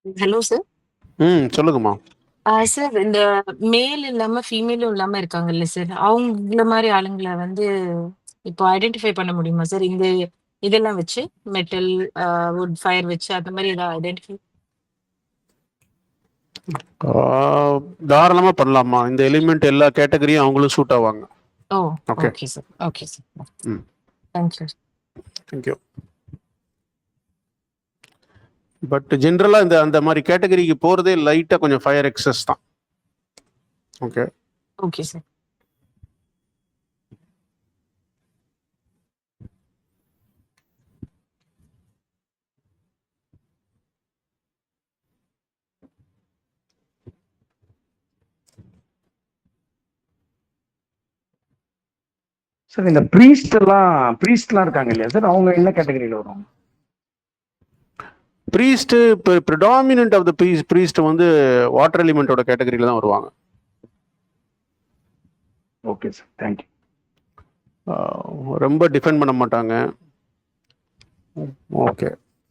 Hello sir. சொல்லுங்கம்மா. Sir இந்த மேல் இல்லாம ஃபீமேலும் இல்லாம இருக்காங்கல்ல சார். அவங்கள மாரி ஆளுங்கள வந்து இப்போ ஐடென்டிஃபை பண்ண முடியுமா சார்? இந்த இதெல்லாம் வச்சு மெட்டல், வுட், ஃபயர் வச்சு அந்த மாரி ஏதாவது ஐடென்டிஃபை. தாராளமாக பண்ணலாமா? இந்த எலிமெண்ட் எல்லா கேட்டகரியும் அவங்களும் சூட் ஆவாங்க. Oh! Okay. Okay sir. Okay sir. Hmm thank you. Thank you. But ஜென்ரலாக அந்த மாதிரி கேட்டகரிக்கு போகிறதே லைட்டாக கொஞ்சம் ஃபயர் எக்ஸஸ் தான். ஓகே. Okay sir. சார் இந்த ப்ரீஸ்ட்லாம் இருக்காங்க இல்லையா சார், அவங்க என்ன கேட்டகரியில் வரும்? ப்ரீஸ்ட்டு இப்போ ப்ரிடாமினன்ட் ஆஃப் த ப்ரீஸ்ட் வந்து வாட்டர் எலிமெண்ட்டோட கேட்டகரியில் தான் வருவாங்க. Okay sir, thank you. ரொம்ப டிஃபெண்ட் பண்ண மாட்டாங்க. ஓகே.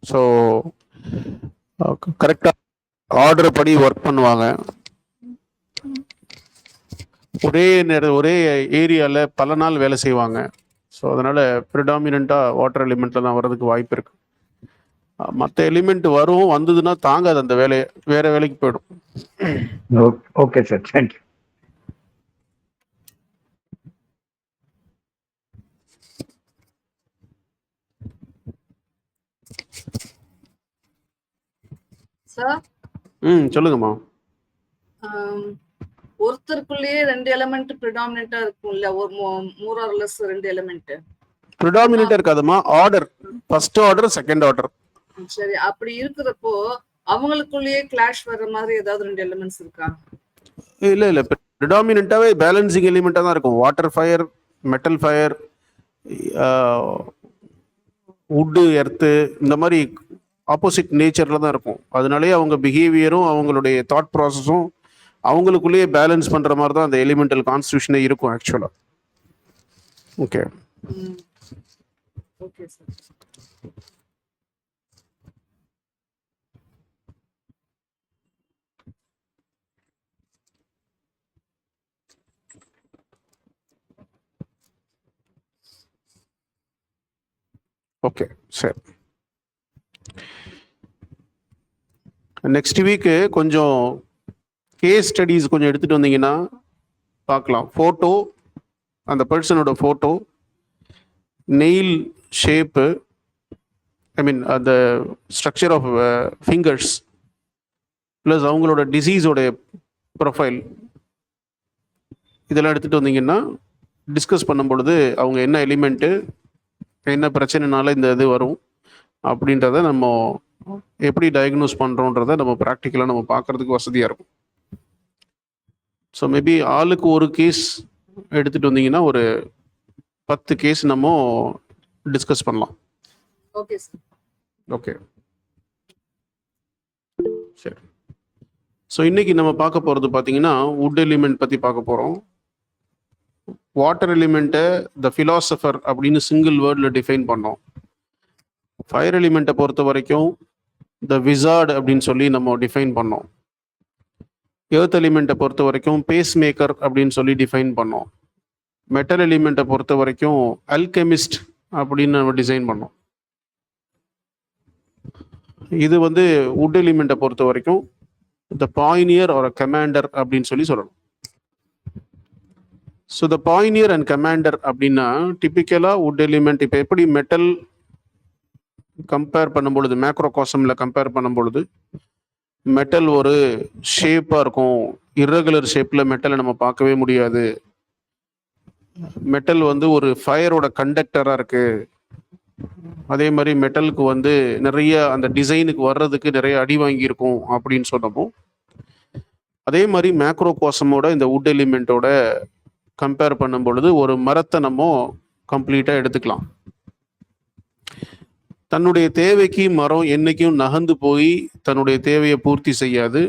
ஸோ கரெக்டாக ஆர்டர் படி ஒர்க் பண்ணுவாங்க. ஒரே ஏரியாவில் பல நாள் வேலை செய்வாங்க. ஸோ அதனால் ப்ரிடாமினண்ட்டாக வாட்டர் எலிமெண்ட்டில் தான் வர்றதுக்கு வாய்ப்பு இருக்குது. மற்ற எலிமெண்ட் வந்ததுன்னா தாங்காது அந்த வேலையை, வேற வேலைக்கு போயிடும். Okay sir, thank you. சார் சொல்லுங்கம்மா. ஒருத்தருக்குள்ளேயே ரெண்டு எலிமெண்ட் ப்ரிடாமினெண்டா இருக்கும்ல, ஒரு மோர் ஆர் லெஸ் ரெண்டு எலிமெண்ட் ப்ரிடாமினெண்டா இருக்காதுமா, order first order second order. சரி, அப்படி இருக்கிறப்போ அவங்களுக்குள்ளேயே கிளாஷ் வர்ற மாதிரி ஏதாவது ரெண்டு எலிமெண்ட்ஸ் இருக்கா? இல்ல ப்ரிடாமினெண்டாவே பேலன்சிங் எலிமெண்டா தான் இருக்கும். Water fire, metal fire, wood, earth, இந்த மாதிரி ஆப்போசிட் நேச்சர்ல தான் இருக்கும். அதனாலேயே அவங்க பிஹேவியரும் அவங்களுடைய தாட் ப்ராசஸும் அவங்களுக்குள்ளேயே பேலன்ஸ் பண்ற மாதிரி தான் அந்த எலிமெண்டல் கான்ஸ்டியூஷனே இருக்கும் ஆக்சுவலா. ஓகே. Okay sir. ஓகே சரி. நெக்ஸ்ட் வீக்கு கொஞ்சம் கேஸ் ஸ்டடீஸ் கொஞ்சம் எடுத்துட்டு வந்தீங்கன்னா பார்க்கலாம். ஃபோட்டோ, அந்த பர்சனோட ஃபோட்டோ, நெயில் ஷேப்பு, ஐ மீன் அந்த ஸ்ட்ரக்சர் ஆஃப் ஃபிங்கர்ஸ், ப்ளஸ் அவங்களோட டிசீஸோட ப்ரொஃபைல், இதெல்லாம் எடுத்துகிட்டு வந்தீங்கன்னா டிஸ்கஸ் பண்ணும் பொழுது அவங்க என்ன எலிமெண்ட்டு, என்ன பிரச்சனைனால இந்த இது வரும் அப்படின்றத நம்ம எப்படி டயக்னோஸ் பண்ணுறோன்றத நம்ம ப்ராக்டிக்கலாக நம்ம பார்க்குறதுக்கு வசதியாக இருக்கும். ஸோ மேபி ஆளுக்கு ஒரு கேஸ் எடுத்துகிட்டு வந்தீங்கன்னா ஒரு 10 கேஸ் நம்ம டிஸ்கஸ் பண்ணலாம். Okay sir. ஓகே சரி. ஸோ இன்னைக்கு நம்ம பார்க்க போகிறது பார்த்தீங்கன்னா வுட் எலிமெண்ட் பற்றி பார்க்க போகிறோம். வாட்டர் எலிமெண்ட்டை த ஃபிலாசபர் அப்படின்னு சிங்கிள் வேர்டில் டிஃபைன் பண்ணோம். ஃபயர் எலிமெண்ட்டை பொறுத்த வரைக்கும் த விசார்ட் அப்படின்னு சொல்லி நம்ம டிஃபைன் பண்ணோம். எர்த் எலிமெண்ட்டை பொறுத்த வரைக்கும் பேஸ் மேக்கர் அப்படின்னு சொல்லி டிஃபைன் பண்ணோம். மெட்டல் எலிமெண்ட்டை பொறுத்த வரைக்கும் அல்கெமிஸ்ட் அப்படின்னு நம்ம டிசைன் பண்ணோம். இது வுட் எலிமெண்ட்டை பொறுத்த வரைக்கும் த பாயினியர் ஆர் கமாண்டர் அப்படின்னு சொல்லி சொல்லணும். ஸோ த பாயினியர் அண்ட் கமாண்டர் அப்படின்னா டிப்பிக்கலாக வுட் எலிமெண்ட் இப்போ எப்படி மெட்டல் கம்பேர் பண்ணும் பொழுது, மேக்ரோகாசமில் கம்பேர் பண்ணும் பொழுது மெட்டல் ஒரு ஷேப்பாக இருக்கும். இர்ரெகுலர் ஷேப்பில் மெட்டலை நம்ம பார்க்கவே முடியாது. மெட்டல் ஒரு ஃபயரோட கண்டக்டராக இருக்கு. அதே மாதிரி மெட்டலுக்கு நிறைய அந்த டிசைனுக்கு வர்றதுக்கு நிறைய அடி வாங்கியிருக்கும் அப்படின்னு சொன்னப்போ, அதே மாதிரி மேக்ரோகாசமோட இந்த வுட் எலிமெண்ட்டோட கம்பேர் பண்ணும் பொழுது ஒரு மரத்தை நம்ம கம்ப்ளீட்டாக எடுத்துக்கலாம். தன்னுடைய தேவைக்கு மரம் என்னைக்கும் நகர்ந்து போய் தன்னுடைய தேவையை பூர்த்தி செய்யாது.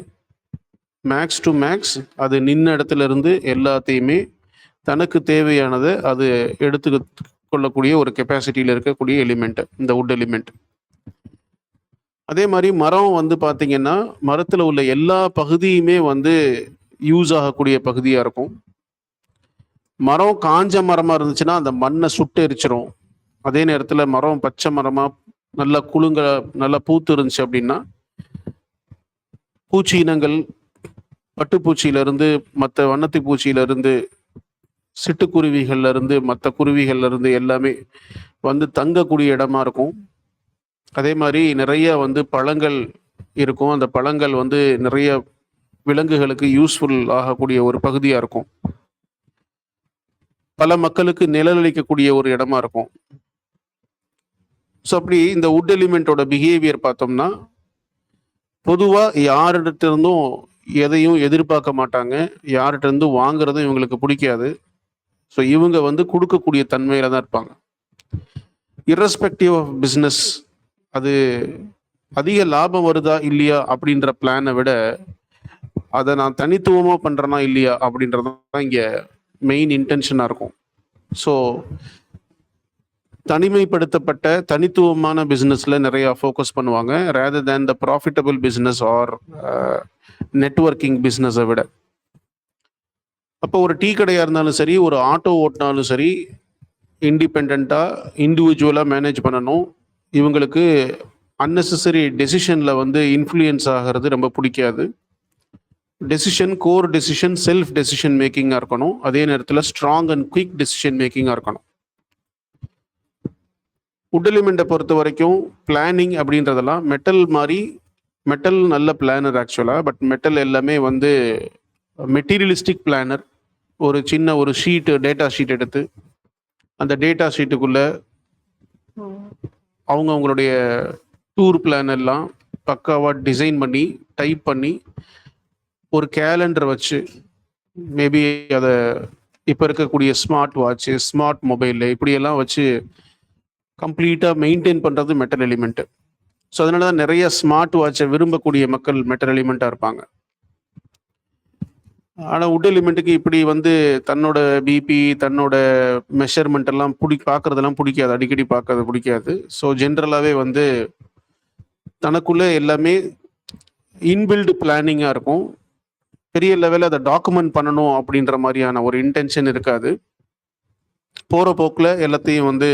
மேக்ஸ் டு மேக்ஸ் அது நின்ன இடத்துல இருந்து எல்லாத்தையுமே தனக்கு தேவையானதை அது எடுத்து கொள்ளக்கூடிய ஒரு கெப்பாசிட்டியில் இருக்கக்கூடிய எலிமெண்ட் இந்த வுட் எலிமெண்ட். அதே மாதிரி மரம் வந்து பார்த்தீங்கன்னா மரத்தில் உள்ள எல்லா பகுதியுமே வந்து யூஸ் ஆகக்கூடிய பகுதியாக இருக்கும். மரம் காஞ்ச மரமாக இருந்துச்சுன்னா அந்த மண்ணை சுட்டு எரிச்சிரும். அதே நேரத்தில் மரம் பச்சை மரமாக நல்லா குலுங்க நல்லா பூத்து இருந்துச்சு அப்படின்னா பூச்சி இனங்கள் பட்டுப்பூச்சியிலிருந்து மற்ற வண்ணத்தி பூச்சியிலிருந்து சிட்டுக்குருவிகள்ல இருந்து மற்ற குருவிகள்ல இருந்து எல்லாமே வந்து தங்கக்கூடிய இடமா இருக்கும். அதே மாதிரி நிறைய வந்து பழங்கள் இருக்கும். அந்த பழங்கள் வந்து நிறைய விலங்குகளுக்கு யூஸ்ஃபுல் ஆகக்கூடிய ஒரு பகுதியா இருக்கும். பல மக்களுக்கு நிழலளிக்கக்கூடிய ஒரு இடமா இருக்கும். ஸோ அப்படி இந்த வுட் எலிமெண்டோட பிஹேவியர் பார்த்தோம்னா பொதுவாக யார்கிட்ட இருந்தும் எதையும் எதிர்பார்க்க மாட்டாங்க, யார்கிட்ட இருந்து வாங்குறதும் இவங்களுக்கு பிடிக்காது. ஸோ இவங்க வந்து கொடுக்கக்கூடிய தன்மையில தான் இருப்பாங்க. இரஸ்பெக்டிவ் ஆஃப் பிஸ்னஸ், அது அதிக லாபம் வருதா இல்லையா அப்படின்ற பிளானை விட அதை நான் தனித்துவமாக பண்ணுறேனா இல்லையா அப்படின்றது தான் இங்கே மெயின் இன்டென்ஷனாக இருக்கும். ஸோ தனிமைப்படுத்தப்பட்ட தனித்துவமான பிஸ்னஸில் நிறையா ஃபோக்கஸ் பண்ணுவாங்க rather than the profitable business or networking பிஸ்னஸை விட. அப்போ ஒரு டீ கடையாக இருந்தாலும் சரி, ஒரு ஆட்டோ ஓட்டினாலும் சரி, இண்டிபெண்ட்டாக இண்டிவிஜுவலாக மேனேஜ் பண்ணணும். இவங்களுக்கு அன்னெசரி டெசிஷனில் வந்து இன்ஃப்ளூயன்ஸ் ஆகிறது ரொம்ப பிடிக்காது. Decision, core decision, self decision மேக்கிங்காக இருக்கணும். அதே நேரத்தில் ஸ்ட்ராங் அண்ட் குயிக் டெசிஷன் மேக்கிங்காக இருக்கணும். வுட் எலிமெண்ட்டை பொறுத்த வரைக்கும் பிளானிங் அப்படின்றதெல்லாம் மெட்டல் நல்ல பிளானர் ஆக்சுவலாக. பட் மெட்டல் எல்லாமே வந்து மெட்டீரியலிஸ்டிக் பிளானர். ஒரு சின்ன ஒரு டேட்டா ஷீட் எடுத்து அந்த டேட்டா ஷீட்டுக்குள்ளே அவங்களுடைய டூர் பிளான் எல்லாம் பக்காவாக டிசைன் பண்ணி டைப் பண்ணி ஒரு கேலண்டர் வச்சு, மேபி அதை இப்போ இருக்கக்கூடிய ஸ்மார்ட் வாட்ச்சு, ஸ்மார்ட் மொபைலு இப்படியெல்லாம் வச்சு கம்ப்ளீட்டாக மெயின்டைன் பண்ணுறது மெட்டல் எலிமெண்ட்டு. ஸோ அதனால தான் நிறைய ஸ்மார்ட் வாட்சை விரும்பக்கூடிய மக்கள் மெட்டல் எலிமெண்ட்டாக இருப்பாங்க. ஆனால் வுட் எலிமெண்ட்டுக்கு இப்படி வந்து தன்னோட பிபி, தன்னோட மெஷர்மெண்ட் எல்லாம் பார்க்கறதெல்லாம் பிடிக்காது, அடிக்கடி பார்க்கறது பிடிக்காது. ஸோ ஜென்ரலாகவே வந்து தனக்குள்ளே எல்லாமே இன்பில்டு பிளானிங்காக இருக்கும். பெரிய லெவலில் அதை டாக்குமெண்ட் பண்ணணும் அப்படின்ற மாதிரியான ஒரு இன்டென்ஷன் இருக்காது. போகிற போக்கில் எல்லாத்தையும் வந்து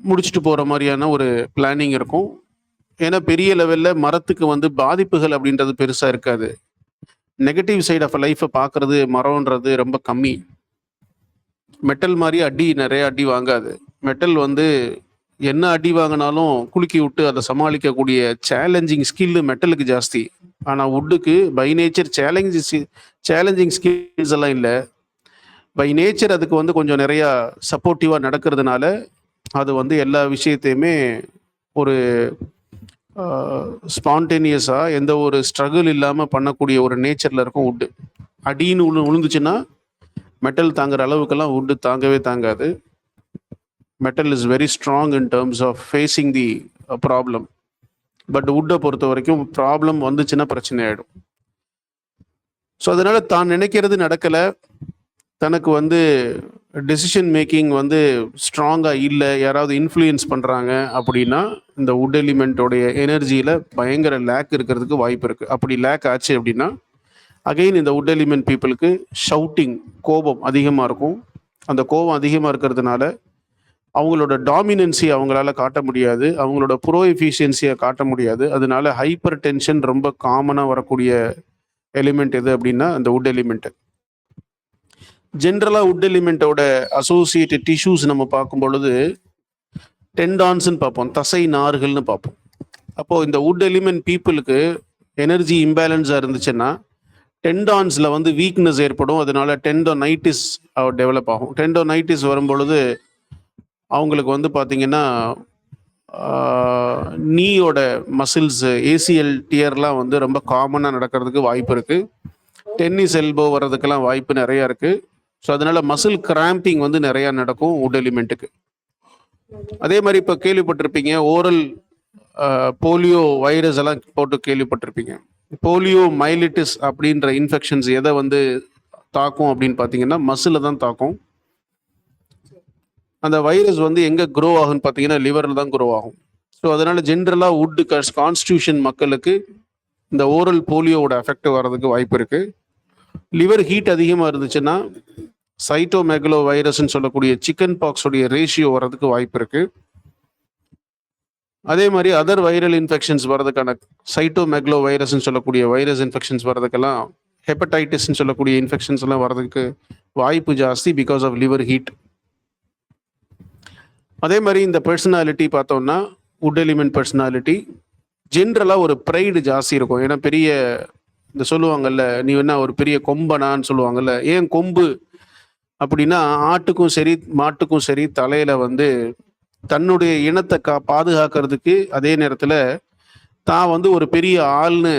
முடிச்சுட்டு போகிற மாதிரியான ஒரு பிளானிங் இருக்கும். ஏன்னா பெரிய லெவலில் மரத்துக்கு வந்து பாதிப்புகள் அப்படின்றது பெருசாக இருக்காது. நெகட்டிவ் சைட் ஆஃப் லைஃப்பை பார்க்குறது மரம்ன்றது ரொம்ப கம்மி. மெட்டல் மாதிரி நிறைய அடி வாங்காது. மெட்டல் வந்து என்ன அடி வாங்கினாலும் குலுக்கி விட்டு அதை சமாளிக்கக்கூடிய சேலஞ்சிங் ஸ்கில்லு மெட்டலுக்கு ஜாஸ்தி. ஆனால் வுட்டுக்கு பை நேச்சர் சேலஞ்சிங் ஸ்கில்ஸ் எல்லாம் இல்லை. பை நேச்சர் அதுக்கு வந்து கொஞ்சம் நிறையா சப்போர்ட்டிவாக நடக்கிறதுனால அது வந்து எல்லா விஷயத்தையுமே ஒரு ஸ்பான்டேனியஸாக எந்த ஒரு ஸ்ட்ரகிள் இல்லாமல் பண்ணக்கூடிய ஒரு நேச்சரில் இருக்கும் வுட்டு. அடின்னு விழுந்துச்சுன்னா மெட்டல் தாங்குற அளவுக்கெல்லாம் வுட்டு தாங்கவே தாங்காது. Metal is very strong in terms of facing the problem. But வுட்டை பொறுத்த வரைக்கும் ப்ராப்ளம் வந்துச்சுன்னா பிரச்சனை ஆகிடும். ஸோ அதனால் தான் நினைக்கிறது நடக்கலை, தனக்கு வந்து டெசிஷன் மேக்கிங் வந்து ஸ்ட்ராங்காக இல்லை, யாராவது இன்ஃப்ளூயன்ஸ் பண்ணுறாங்க அப்படின்னா இந்த வுட் எலிமெண்ட்டோடைய எனர்ஜியில் பயங்கர லேக் இருக்கிறதுக்கு வாய்ப்பு இருக்குது. அப்படி லேக் ஆச்சு அப்படின்னா அகெயின் இந்த வுட் எலிமெண்ட் பீப்புளுக்கு ஷவுட்டிங், கோபம் அதிகமாக இருக்கும். அந்த கோபம் அதிகமாக இருக்கிறதுனால அவங்களோட டாமினன்சி அவங்களால காட்ட முடியாது, அவங்களோட ப்ரோ எஃபிஷியன்சியை காட்ட முடியாது. அதனால ஹைப்பர் டென்ஷன் ரொம்ப காமனாக வரக்கூடிய எலிமெண்ட் எது அப்படின்னா அந்த வுட் எலிமெண்ட்டு. ஜென்ரலாக வுட் எலிமெண்ட்டோட அசோசியேட்டட் டிஷ்யூஸ் நம்ம பார்க்கும் பொழுது டெண்டான்ஸ்ன்னு பார்ப்போம், தசை நார்கள்னு பார்ப்போம். அப்போது இந்த வுட் எலிமெண்ட் பீப்புளுக்கு எனர்ஜி இம்பேலன்ஸாக இருந்துச்சுன்னா டெண்டான்ஸில் வந்து வீக்னஸ் ஏற்படும். அதனால டெண்டோனைட்டிஸ் டெவலப் ஆகும். டெண்டோனைட்டிஸ் வரும்பொழுது அவங்களுக்கு வந்து பார்த்திங்கன்னா நீயோட மசில்ஸ், ஏசிஎல் டியர்லாம் வந்து ரொம்ப காமனாக நடக்கிறதுக்கு வாய்ப்பு இருக்குது. டென்னிஸ் எல்போ வர்றதுக்கெல்லாம் வாய்ப்பு நிறையா இருக்குது. ஸோ அதனால் மசில் கிராம்பிங் வந்து நிறையா நடக்கும் வுட் எலிமெண்ட்டுக்கு. அதே மாதிரி இப்போ கேள்விப்பட்டிருப்பீங்க ஓரல் போலியோ வைரஸ் எல்லாம் போட்டு கேள்விப்பட்டிருப்பீங்க. போலியோ மைலிட்டிஸ் அப்படின்ற இன்ஃபெக்ஷன்ஸ் எதை வந்து தாக்கும் அப்படின்னு பார்த்தீங்கன்னா மசிலை தான் தாக்கும். அந்த வைரஸ் வந்து எங்கே க்ரோ ஆகுன்னு பார்த்தீங்கன்னா லிவரில் தான் க்ரோ ஆகும். ஸோ அதனால ஜென்ரலாக வுட்டு கான்ஸ்டியூஷன் மக்களுக்கு இந்த ஓரல் போலியோவோட எஃபெக்ட் வர்றதுக்கு வாய்ப்பு இருக்கு. லிவர் ஹீட் அதிகமாக இருந்துச்சுன்னா சைட்டோமெகலோ வைரஸ்ன்னு சொல்லக்கூடிய சிக்கன் பாக்ஸோடைய ரேஷியோ வர்றதுக்கு வாய்ப்பு இருக்கு. அதே மாதிரி அதர் வைரல் இன்ஃபெக்ஷன்ஸ் வர்றதுக்கான சைட்டோமெகலோ வைரஸ்ன்னு சொல்லக்கூடிய வைரஸ் இன்ஃபெக்ஷன்ஸ் வர்றதுக்கெல்லாம் ஹெப்படைட்டிஸ்ன்னு சொல்லக்கூடிய இன்ஃபெக்ஷன்ஸ் எல்லாம் வர்றதுக்கு வாய்ப்பு ஜாஸ்தி பிகாஸ் ஆஃப் லிவர் ஹீட். அதே மாதிரி இந்த பர்சனாலிட்டி பார்த்தோம்னா வுட் எலிமெண்ட் பர்சனாலிட்டி ஜென்ரலாக ஒரு ப்ரைடு ஜாஸ்தி இருக்கும். ஏன்னா பெரிய இந்த சொல்லுவாங்கல்ல, நீ என்ன ஒரு பெரிய கொம்பனான்னு சொல்லுவாங்கல்ல. ஏன் கொம்பு அப்படின்னா ஆட்டுக்கும் சரி மாட்டுக்கும் சரி தலையில வந்து தன்னுடைய இனத்தை பாதுகாக்கிறதுக்கு, அதே நேரத்தில் தான் வந்து ஒரு பெரிய ஆள்னு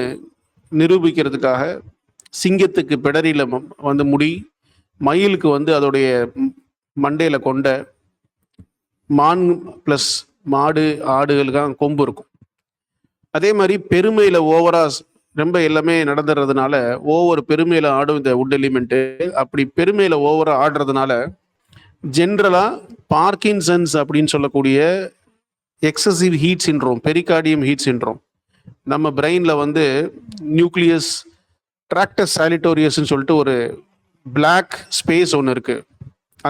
நிரூபிக்கிறதுக்காக சிங்கத்துக்கு பிடரியில வந்து முடி, மயிலுக்கு வந்து அதோடைய மண்டையில கொண்ட, மான் ப்ளஸ் மாடு ஆடுகளுக்காக கொம்பு இருக்கும். அதே மாதிரி பெருமையில ஓவரா ரொம்ப எல்லாமே நடந்துறதுனால ஓவர் பெருமையில ஆடும் இந்த வுட் எலிமெண்ட்டு. அப்படி பெருமையில ஓவரா ஆடுறதுனால ஜென்ரலா பார்க்கின்சன்ஸ் அப்படின்னு சொல்லக்கூடிய excessive heat syndrome, pericardium heat syndrome, நம்ம பிரெயின்ல வந்து நியூக்ளியஸ் ட்ராக்டஸ் சாலிட்டோரியஸ்ன்னு சொல்லிட்டு ஒரு பிளாக் ஸ்பேஸ் ஒன்று இருக்கு.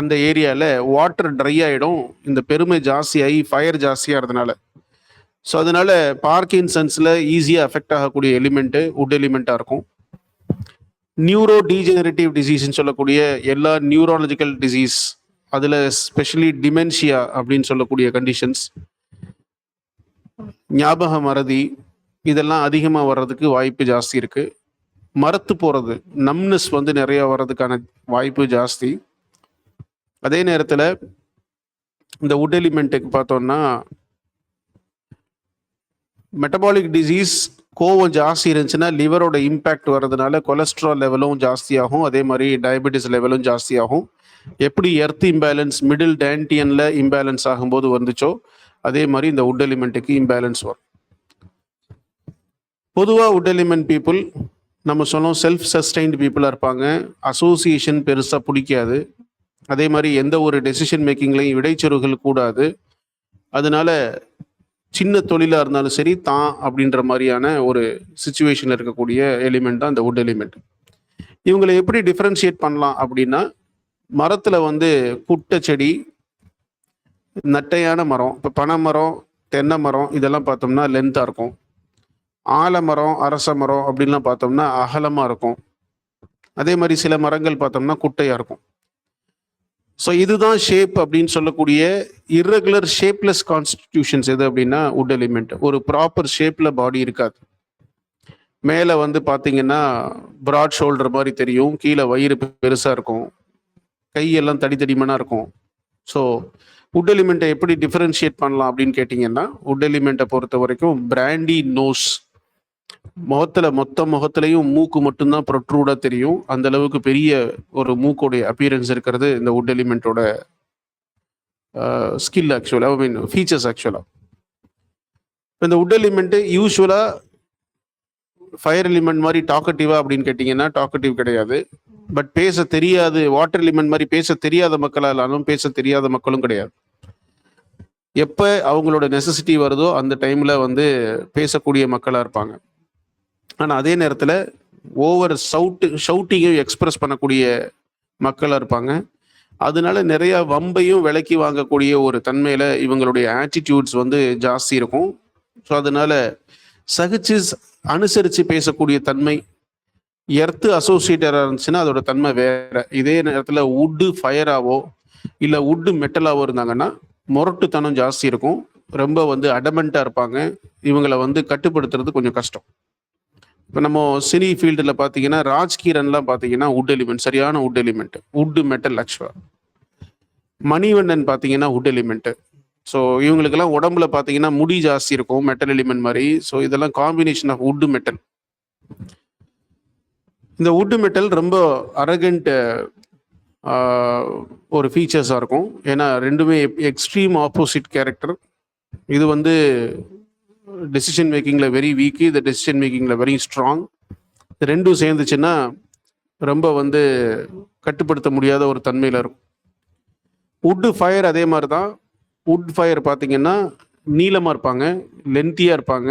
அந்த ஏரியாவில் வாட்டர் ட்ரை ஆகிடும் இந்த பெருமை ஜாஸ்தியாகி ஃபயர் ஜாஸ்தியாகிறதுனால. ஸோ அதனால பார்க்கின்சன்ஸில் ஈஸியாக அஃபெக்ட் ஆகக்கூடிய எலிமெண்ட்டு வுட் எலிமெண்ட்டாக இருக்கும். நியூரோ டீஜெனரேட்டிவ் டிசீஸ்ன்னு சொல்லக்கூடிய எல்லா நியூராலஜிக்கல் டிசீஸ், அதில் ஸ்பெஷலி டிமென்ஷியா அப்படின்னு சொல்லக்கூடிய கண்டிஷன்ஸ், ஞாபக மறதி, இதெல்லாம் அதிகமாக வர்றதுக்கு வாய்ப்பு ஜாஸ்தி இருக்குது. மரத்து போகிறது, நம்னஸ் வந்து நிறையா வர்றதுக்கான வாய்ப்பு ஜாஸ்தி. அதே நேரத்தில் இந்த வுட் எலிமெண்ட்டுக்கு பார்த்தோம்னா மெட்டபாலிக் டிசீஸ், கோவம் ஜாஸ்தி இருந்துச்சுன்னா லிவரோட இம்பேக்ட் வர்றதுனால கொலஸ்ட்ரால் லெவலும் ஜாஸ்தியாகும். அதே மாதிரி டயபெட்டிஸ் லெவலும் ஜாஸ்தியாகும். எப்படி எர்த் இம்பேலன்ஸ் மிடில் டேன்டியனில் இம்பேலன்ஸ் ஆகும்போது வந்துச்சோ அதே மாதிரி இந்த வுட் எலிமெண்ட்டுக்கு இம்பேலன்ஸ் வரும். பொதுவாக வுட் எலிமெண்ட் பீப்புள் நம்ம சொன்னோம் செல்ஃப் சஸ்டைன்டு பீப்புளாக இருப்பாங்க. அசோசியேஷன் பெருசாக பிடிக்காது. அதே மாதிரி எந்த ஒரு டெசிஷன் மேக்கிங்லையும் இடைச்செருகள் கூடாது. அதனால சின்ன தொழிலாக இருந்தாலும் சரி தான் அப்படின்ற மாதிரியான ஒரு சுச்சுவேஷனில் இருக்கக்கூடிய எலிமெண்ட் தான் இந்த வுட் எலிமெண்ட். இவங்களை எப்படி டிஃப்ரென்ஷியேட் பண்ணலாம் அப்படின்னா, மரத்தில் வந்து குட்டை செடி, நட்டையான மரம், இப்போ பனை மரம், தென்னை மரம் இதெல்லாம் பார்த்தோம்னா லென்த்தாக இருக்கும். ஆலமரம், அரச மரம் அப்படின்லாம் பார்த்தோம்னா அகலமாக இருக்கும். அதே மாதிரி சில மரங்கள் பார்த்தோம்னா குட்டையாக இருக்கும். ஸோ இதுதான் ஷேப் அப்படின்னு சொல்லக்கூடிய இர்ரெகுலர் ஷேப்லெஸ் கான்ஸ்டிடியூஷன்ஸ் எது அப்படின்னா வுட் எலிமெண்ட். ஒரு ப்ராப்பர் ஷேப்பில் பாடி இருக்காது. மேலே வந்து பார்த்தீங்கன்னா ப்ராட் ஷோல்டர் மாதிரி தெரியும், கீழே வயிறு பெருசாக இருக்கும், கையெல்லாம் தடிமனாக இருக்கும். ஸோ வுட் எலிமெண்ட்டை எப்படி டிஃபரன்ஷியேட் பண்ணலாம் அப்படின்னு கேட்டிங்கன்னா, வுட் எலிமெண்ட்டை பொறுத்த வரைக்கும் பிராண்டி நோஸ், மொத்த முகத்திலையும் மூக்கு மட்டும்தான் ப்ரொட்ரூடாக தெரியும். அந்த அளவுக்கு பெரிய ஒரு மூக்கோடைய அப்பியரன்ஸ் இருக்கிறது இந்த வுட் எலிமெண்ட்டோட ஸ்கில் ஆக்சுவலாக, ஐ மீன் ஃபீச்சர்ஸ் ஆக்சுவலாக. இந்த வுட் எலிமெண்ட்டு யூஸ்வலாக ஃபயர் எலிமெண்ட் மாதிரி டாக்கட்டிவா அப்படின்னு கேட்டிங்கன்னா டாக்கட்டிவ் கிடையாது. பட் பேச தெரியாது, வாட்டர் எலிமெண்ட் மாதிரி பேச தெரியாத மக்களாக இல்லாலும் பேச தெரியாத மக்களும் கிடையாது. எப்போ அவங்களோட நெசசிட்டி வருதோ அந்த டைமில் வந்து பேசக்கூடிய மக்களாக இருப்பாங்க. ஆனால் அதே நேரத்தில் ஓவர் ஷவுட்டிங்கையும் எக்ஸ்பிரஸ் பண்ணக்கூடிய மக்களாக இருப்பாங்க. அதனால நிறைய வம்பையும் விலைக்கு வாங்கக்கூடிய ஒரு தன்மையில் இவங்களுடைய ஆட்டிடியூட்ஸ் வந்து ஜாஸ்தி இருக்கும். ஸோ அதனால சகிச்சு அனுசரித்து பேசக்கூடிய தன்மை, எர்த்து அசோசியேட்டராக இருந்துச்சுன்னா அதோட தன்மை வேற. இதே நேரத்தில் வுட்டு ஃபயராவோ இல்லை வுட்டு மெட்டலாவோ இருந்தாங்கன்னா முரட்டுத்தனம் ஜாஸ்தி இருக்கும். ரொம்ப வந்து அடமெண்ட்டாக இருப்பாங்க. இவங்களை வந்து கட்டுப்படுத்துறது கொஞ்சம் கஷ்டம். இப்போ நம்ம சினி ஃபீல்டில் பார்த்தீங்கன்னா ராஜ்கிரன்லாம் பார்த்தீங்கன்னா வுட் எலிமெண்ட், சரியான வுட் எலிமெண்ட், வுட்டு மெட்டல் ஆக்சுவலா. மணிவண்ணன் பார்த்தீங்கன்னா வுட் எலிமெண்ட். ஸோ இவங்களுக்கெல்லாம் உடம்புல பார்த்தீங்கன்னா முடி ஜாஸ்தி இருக்கும், மெட்டல் எலிமெண்ட் மாதிரி. ஸோ இதெல்லாம் காம்பினேஷன் ஆஃப் வுட்டு மெட்டல். இந்த வுட்டு மெட்டல் ரொம்ப அரகண்ட் ஒரு ஃபீச்சர்ஸாக இருக்கும். ஏன்னா ரெண்டுமே எக்ஸ்ட்ரீம் ஆப்போசிட் கேரக்டர். இது வந்து டெசிஷன் மேக்கிங்கில் வெரி வீக்கு, இந்த டெசிஷன் மேக்கிங்கில் வெரி ஸ்ட்ராங். ரெண்டும் சேர்ந்துச்சுன்னா ரொம்ப வந்து கட்டுப்படுத்த முடியாத ஒரு தன்மையில் இருக்கும். வுட்டு ஃபயர் அதே மாதிரி தான். வுட் ஃபயர் பார்த்தீங்கன்னா நீளமாக இருப்பாங்க, லென்த்தியாக இருப்பாங்க,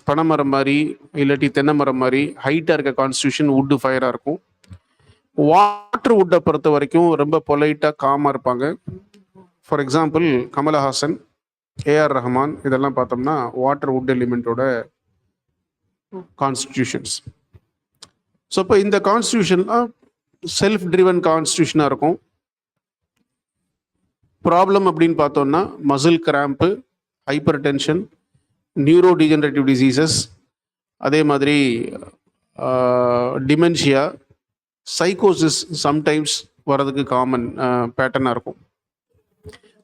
பனைமரம் மாதிரி இல்லாட்டி தென்னை மரம் மாதிரி ஹைட்டாக இருக்க கான்ஸ்டியூஷன் வுட்டு ஃபயராக இருக்கும். வாட்டர் வுட்டை பொறுத்த வரைக்கும் ரொம்ப பொலைட்டாக காமாக இருப்பாங்க. For example Kamal Haasan, AR Rahman இதெல்லாம் பார்த்தோம்னா வாட்டர் வுட் எலிமெண்ட்டோட கான்ஸ்டியூஷன்ஸ். ஸோ இப்போ இந்த கான்ஸ்டியூஷன்லாம் செல்ஃப் ட்ரிவன் கான்ஸ்டியூஷனாக இருக்கும். ப்ராப்ளம் அப்படின்னு பார்த்தோம்னா muscle cramp, hypertension, neurodegenerative diseases, அதே மாதிரி டிமென்ஷியா, சைக்கோசிஸ் சம்டைம்ஸ் வரதுக்கு காமன் பேட்டர்னாக இருக்கும்.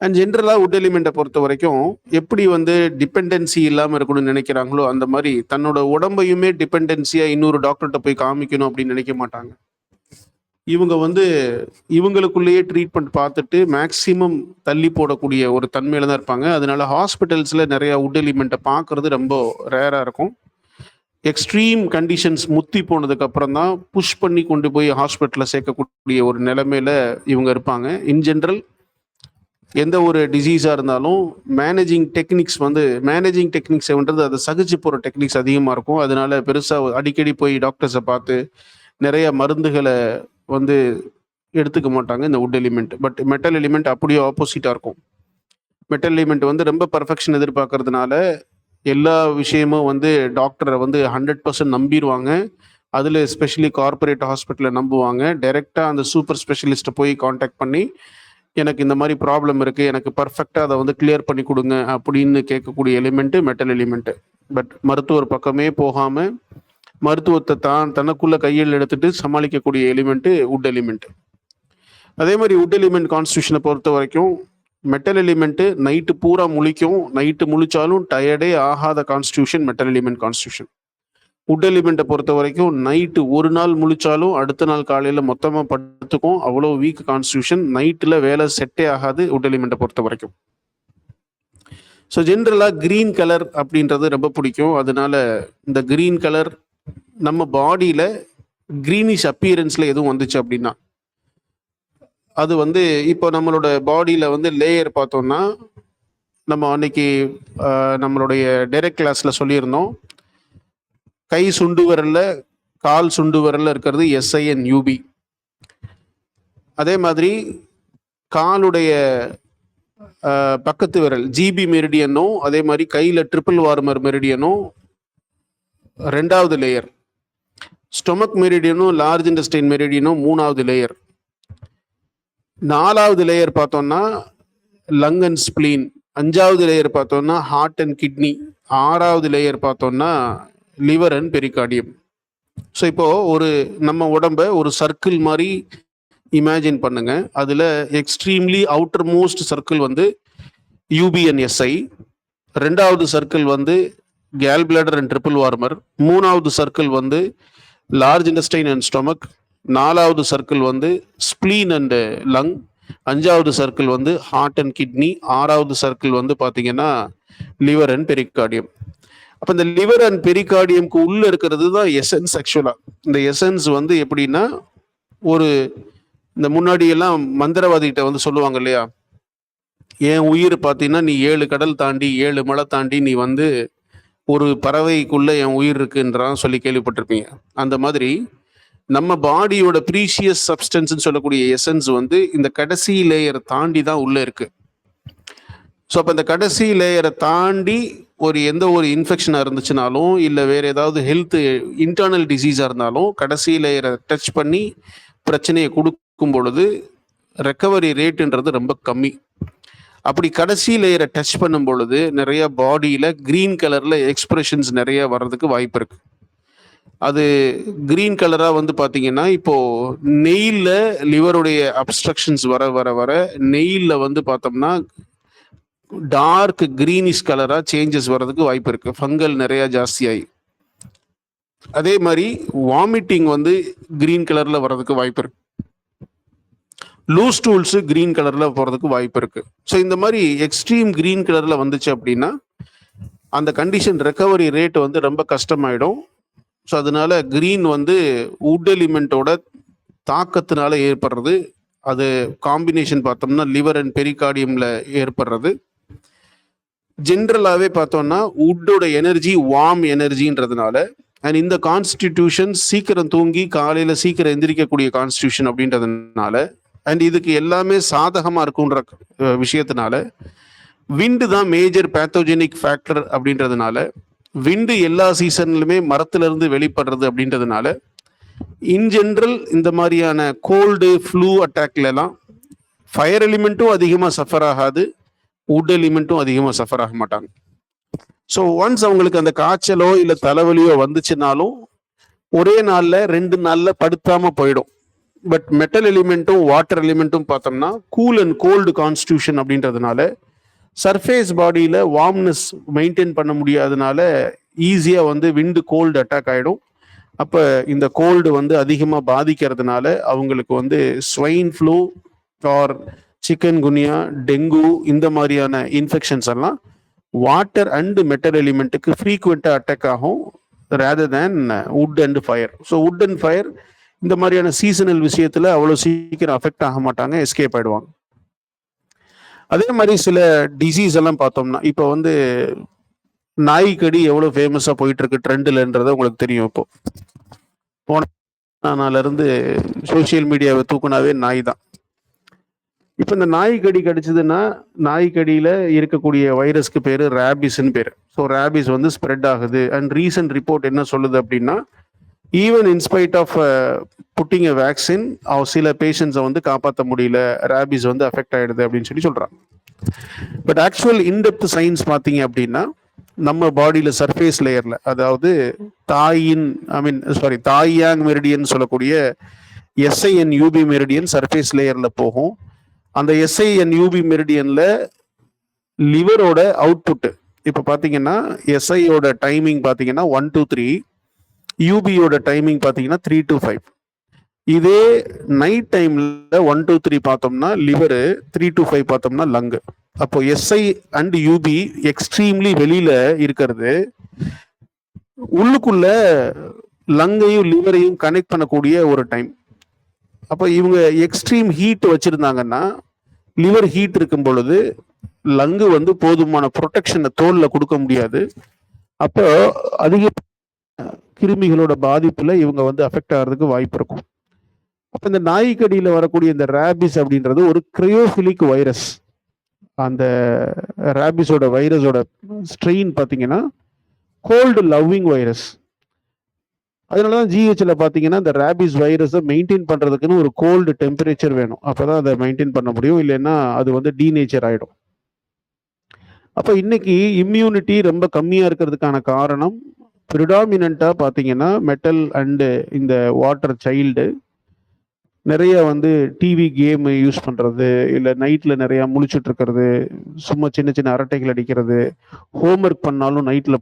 அண்ட் ஜென்ரலாக வுட் எலிமெண்ட்டை பொறுத்த வரைக்கும் எப்படி வந்து டிபெண்டன்சி இல்லாமல் இருக்கணும்னு நினைக்கிறாங்களோ அந்த மாதிரி தன்னோட உடம்பையுமே டிபெண்டன்சியாக இன்னொரு டாக்டர்கிட்ட போய் காமிக்கணும் அப்படின்னு நினைக்க மாட்டாங்க. இவங்க வந்து இவங்களுக்குள்ளேயே ட்ரீட்மெண்ட் பார்த்துட்டு மேக்சிமம் தள்ளி போடக்கூடிய ஒரு தன்மையில தான் இருப்பாங்க. அதனால ஹாஸ்பிட்டல்ஸில் நிறைய வுட் எலிமெண்ட்டை பார்க்கறது ரொம்ப ரேராக இருக்கும். எக்ஸ்ட்ரீம் கண்டிஷன்ஸ் முத்தி போனதுக்கு அப்புறம் தான் புஷ் பண்ணி கொண்டு போய் ஹாஸ்பிட்டலில் சேர்க்கக்கூடிய ஒரு நிலைமையில இவங்க இருப்பாங்க. இன் ஜென்ரல் எந்த ஒரு டிசீஸாக இருந்தாலும் மேனேஜிங் டெக்னிக்ஸ்ன்றது அதை சகிச்சு போகிற டெக்னிக்ஸ் அதிகமாக இருக்கும். அதனால பெருசாக அடிக்கடி போய் டாக்டர்ஸை பார்த்து நிறைய மருந்துகளை வந்து எடுத்துக்க மாட்டாங்க இந்த would element. But metal element அப்படியே ஆப்போசிட்டாக இருக்கும். மெட்டல் எலிமெண்ட் வந்து ரொம்ப பர்ஃபெக்ஷன் எதிர்பார்க்கறதுனால எல்லா விஷயமும் வந்து டாக்டரை வந்து 100% நம்பிடுவாங்க. அதில் எஸ்பெஷலி கார்பரேட் ஹாஸ்பிட்டலில் நம்புவாங்க. டைரெக்டாக அந்த சூப்பர் ஸ்பெஷலிஸ்ட்டை போய் காண்டாக்ட் பண்ணி எனக்கு இந்த மாதிரி ப்ராப்ளம் இருக்குது, எனக்கு பர்ஃபெக்டாக அதை வந்து கிளியர் பண்ணி கொடுங்க அப்படின்னு கேட்கக்கூடிய எலிமெண்ட்டு மெட்டல் எலிமெண்ட்டு. பட் மருத்துவர் பக்கமே போகாமல் மருத்துவத்தை தனக்குள்ள கையில் எடுத்துட்டு சமாளிக்கக்கூடிய எலிமெண்ட்டு வுட் எலிமெண்ட். அதே மாதிரி வுட் எலிமெண்ட் கான்ஸ்டியூஷனை பொறுத்த வரைக்கும் மெட்டல் எலிமெண்ட்டு நைட்டு பூரா முழிக்கும், நைட்டு முழிச்சாலும் டயர்டே ஆகாத constitution metal element constitution. Wood எலிமெண்ட்டை பொறுத்த வரைக்கும் நைட்டு ஒரு நாள் முழிச்சாலும் அடுத்த நாள் காலையில் மொத்தமாக படுத்துக்கும், அவ்வளோ வீக் கான்ஸ்டியூஷன். நைட்டில் வேலை செட்டே ஆகாது வுட் எலிமெண்ட்டை பொறுத்த வரைக்கும். ஸோ ஜென்ரலாக க்ரீன் கலர் அப்படின்றது ரொம்ப பிடிக்கும். அதனால இந்த க்ரீன் கலர் நம்ம பாடியில் க்ரீனிஷ் அப்பியரன்ஸில் எதுவும் வந்துச்சு அப்படின்னா அது வந்து இப்போ நம்மளோட பாடியில் வந்து லேயர் பார்த்தோம்னா நம்ம அன்னைக்கு நம்மளுடைய டைரக்ட் கிளாஸில் சொல்லியிருந்தோம், கை சுண்டு விரல்ல கால் சுண்டு விரல்ல இருக்கிறது SINUB. அதே மாதிரி காலுடைய பக்கத்து விரல் GB மெரிடியனும், அதே மாதிரி கையில் ட்ரிபிள் வார்மர் மெரிடியனும் ரெண்டாவது லேயர், ஸ்டொமக் மெரிடியனும் லார்ஜ் இன்டெஸ்டைன் மெரிடியனும் மூணாவது லேயர், நாலாவது லேயர் பார்த்தோம்னா லங் அண்ட் ஸ்பிளீன், அஞ்சாவது லேயர் பார்த்தோம்னா ஹார்ட் அண்ட் கிட்னி, ஆறாவது லேயர் பார்த்தோம்னா லிவர் அண்ட் பெரிகார்டியம். ஸோ இப்போ ஒரு நம்ம உடம்ப ஒரு சர்க்கிள் மாதிரி இமேஜின் பண்ணுங்க. அதில் எக்ஸ்ட்ரீம்லி அவுட்டர் மோஸ்ட் சர்க்கிள் வந்து UB and SI, ரெண்டாவது சர்க்கிள் வந்து Khel bladder and triple warmer, மூணாவது சர்க்கிள் வந்து லார்ஜ் இன்டெஸ்டைன் அண்ட் ஸ்டொமக், நாலாவது சர்க்கிள் வந்து ஸ்ப்ளீன் அண்ட் லங், அஞ்சாவது சர்க்கிள் வந்து ஹார்ட் அண்ட் கிட்னி, ஆறாவது சர்க்கிள் வந்து பார்த்தீங்கன்னா லிவர் அண்ட் பெரிகார்டியம். அப்போ இந்த லிவர் அண்ட் பெரிகார்டியம்க்கு உள்ள இருக்கிறது தான் எசன்ஸ். ஆக்சுவலாக இந்த எசன்ஸ் வந்து எப்படின்னா ஒரு இந்த முன்னாடி எல்லாம் மந்திரவாதிகிட்ட வந்து சொல்லுவாங்க இல்லையா, என் உயிர் பார்த்தீங்கன்னா நீ 7 கடல் தாண்டி 7 மலை தாண்டி நீ வந்து ஒரு பறவைக்குள்ள என் உயிர் இருக்குன்றான் சொல்லி கேள்விப்பட்டிருப்பீங்க. அந்த மாதிரி நம்ம பாடியோட ப்ரீஷியஸ் சப்ஸ்டன்ஸ்ன்னு சொல்லக்கூடிய எசன்ஸ் வந்து இந்த கடைசி லேயரை தாண்டி தான் உள்ள இருக்கு. ஸோ அப்போ இந்த கடைசி லேயரை தாண்டி எந்த ஒரு இன்ஃபெக்ஷனாக இருந்துச்சுனாலும் இல்லை வேறு ஏதாவது ஹெல்த் இன்டர்னல் டிசீஸாக இருந்தாலும் கடைசி லேயரை டச் பண்ணி பிரச்சனையை கொடுக்கும் பொழுது ரெக்கவரி ரேட்டுன்றது ரொம்ப கம்மி. அப்படி கடைசி லேயரை டச் பண்ணும் பொழுது நிறைய பாடியில் க்ரீன் கலரில் எக்ஸ்பிரஷன்ஸ் நிறைய வர்றதுக்கு வாய்ப்பு இருக்குது. அது க்ரீன் கலராக வந்து பார்த்தீங்கன்னா இப்போது நெயிலில் லிவருடைய அப்ஸ்ட்ரக்ஷன்ஸ் வர வர வர நெயிலில் வந்து பார்த்தோம்னா டார்க் கிரீனிஷ் கலராக சேஞ்சஸ் வர்றதுக்கு வாய்ப்பு இருக்குது, ஃபங்கல் நிறையா ஜாஸ்தியாகி. அதே மாதிரி வாமிட்டிங் வந்து கிரீன் கலரில் வர்றதுக்கு வாய்ப்பு இருக்கு, லூஸ் டூல்ஸு கிரீன் கலரில் போகிறதுக்கு வாய்ப்பு இருக்குது. ஸோ இந்த மாதிரி எக்ஸ்ட்ரீம் கிரீன் கலரில் வந்துச்சு அப்படின்னா அந்த கண்டிஷன் ரெக்கவரி ரேட் வந்து ரொம்ப கஷ்டமாயிடும். ஸோ அதனால கிரீன் வந்து வுட் எலிமெண்ட்டோட தாக்கத்தினால ஏற்படுறது. அது காம்பினேஷன் பார்த்தோம்னா லிவர் அண்ட் பெரிகார்டியமில் ஏற்படுறது. ஜென்ரலாகவே பார்த்தோம்னா உட்டோட எனர்ஜி வார்ம் எனர்ஜின்றதுனால, அண்ட் இந்த கான்ஸ்டிடியூஷன் சீக்கிரம் தூங்கி காலையில் சீக்கிரம் எந்திரிக்கக்கூடிய கான்ஸ்டிடியூஷன் அப்படின்றதுனால, அண்ட் இதுக்கு எல்லாமே சாதகமாக இருக்குன்ற விஷயத்தினால, விண்டு தான் மேஜர் பேத்தோஜெனிக் ஃபேக்டர் அப்படின்றதுனால, விண்டு எல்லா சீசன்லுமே மரத்திலிருந்து வெளிப்படுறது அப்படின்றதுனால, இன் ஜென்ரல் இந்த மாதிரியான கோல்டு ஃப்ளூ அட்டாக்லாம் ஃபயர் எலிமெண்ட்டும் அதிகமாக சஃபர் ஆகாது, வுட் எலிமெண்ட்டும் அதிகமாக சஃபர் ஆக மாட்டாங்க. ஸோ ஒன்ஸ் அவங்களுக்கு அந்த காய்ச்சலோ இல்லை தலைவலியோ வந்துச்சுனாலும் ஒரே நாளில் 2 நாளில் படுத்தாமல் போயிடும். பட் மெட்டல் எலிமெண்ட்டும் வாட்டர் எலிமெண்ட்டும் பார்த்தோம்னா கூல் அண்ட் கோல்டு கான்ஸ்டியூஷன் அப்படின்றதுனால சர்ஃபேஸ் பாடியில் வார்ம்னஸ் மெயின்டைன் பண்ண முடியாதனால ஈஸியாக வந்து விண்டு கோல்டு அட்டாக் ஆகிடும். அப்போ இந்த கோல்டு வந்து அதிகமாக பாதிக்கிறதுனால அவங்களுக்கு வந்து swine flu or chikungunya, dengue இந்த மாதிரியான இன்ஃபெக்ஷன்ஸ் எல்லாம் வாட்டர் அண்ட் மெட்டல் எலிமெண்ட்டுக்கு ஃப்ரீக்வெண்ட்டாக அட்டாக் ஆகும் rather than would and fire. So would and fire இந்த மாதிரியான சீசனல் விஷயத்தில் அவ்வளோ சீக்கிரம் அஃபெக்ட் ஆக மாட்டாங்க, எஸ்கேப் ஆகிடுவாங்க. அதே மாதிரி சில டிசீஸ் எல்லாம் பார்த்தோம்னா இப்போ வந்து நாய்க்கடி எவ்வளோ ஃபேமஸாக போயிட்டு இருக்கு ட்ரெண்டில்ன்றதை உங்களுக்கு தெரியும். இப்போ போன நாளிலிருந்து சோசியல் மீடியாவை தூக்குனாவே நாய் தான். இப்போ இந்த நாய்க்கடி கடிச்சதுன்னா நாய்க்கடியில் இருக்கக்கூடிய வைரஸ்க்கு பேர் ரேபிஸ்ன்னு பேர். ஸோ ரேபிஸ் வந்து ஸ்ப்ரெட் ஆகுது. அண்ட் ரீசன்ட் ரிப்போர்ட் என்ன சொல்லுது அப்படின்னா, even in spite of putting a vaccine சில பேஷண்ட்ஸை வந்து காப்பாற்ற முடியல, ரேபிஸ் வந்து அஃபெக்ட் ஆகிடுது அப்படின்னு சொல்லி சொல்கிறாங்க. பட் ஆக்சுவல் இன்டெப்த் சயின்ஸ் பார்த்தீங்க அப்படின்னா, நம்ம பாடியில் சர்ஃபேஸ் லேயரில், அதாவது தாய்யாங் மெரிடியன் சொல்லக்கூடிய எஸ்ஐஎன் யூபி மெரிடியன் சர்ஃபேஸ் லேயரில் போகும். அந்த எஸ்ஐஎன் யூபி மெரிடியன்ல லிவரோட அவுட்புட் இப்போ பார்த்தீங்கன்னா எஸ்ஐயோட டைமிங் பார்த்தீங்கன்னா 1 to 3, யூபியோட டைமிங் பார்த்தீங்கன்னா 3 to 5. இதே நைட் டைம்ல 1 to 3 பார்த்தோம்னா லிவரு, 3 to 5 பார்த்தோம்னா லங்கு. அப்போ எஸ்ஐ அண்ட் யூபி எக்ஸ்ட்ரீம்லி வெளியில இருக்கிறது, உள்ளுக்குள்ள லங்கையும் லிவரையும் கனெக்ட் பண்ணக்கூடிய ஒரு டைம். அப்போ இவங்க எக்ஸ்ட்ரீம் ஹீட் வச்சிருந்தாங்கன்னா, லிவர் ஹீட் இருக்கும் பொழுது லங்கு வந்து போதுமான ப்ரொடெக்ஷனை தோல்ல கொடுக்க முடியாது. அப்போ அதிக கிருமிகளோட பாதிப்புல இவங்க வந்து அஃபெக்ட் ஆகிறதுக்கு வாய்ப்பு இருக்கும். அப்போ இந்த நாய்க்கடியில் வரக்கூடிய இந்த ரேபிஸ் அப்படின்றது ஒரு கிரையோஃபிலிக் வைரஸ். அந்த ரேபிஸோட வைரஸோட ஸ்ட்ரெயின் பார்த்தீங்கன்னா கோல்டு லவ்விங் வைரஸ். அதனாலதான் ஜிஹெச்ல பாத்தீங்கன்னா இந்த ரேபிஸ் வைரஸை மெயின்டைன் பண்றதுக்குன்னு ஒரு கோல்டு டெம்பரேச்சர் வேணும். அப்பதான் அதை மெயின்டைன் பண்ண முடியும், இல்லைன்னா அது வந்து டீநேச்சர் ஆயிடும். அப்ப இன்னைக்கு இம்யூனிட்டி ரொம்ப கம்மியா இருக்கிறதுக்கான காரணம் ப்ரிடாமினண்டா பாத்தீங்கன்னா மெட்டல் அண்டு இந்த வாட்டர் சைல்டு நிறைய வந்து டிவி கேம் யூஸ் பண்றது, இல்லை நைட்ல நிறைய முழிச்சுட்டு இருக்கிறது, சும்மா சின்ன சின்ன அரட்டைகள் அடிக்கிறது, ஹோம்ஒர்க் பண்ணாலும் நைட்ல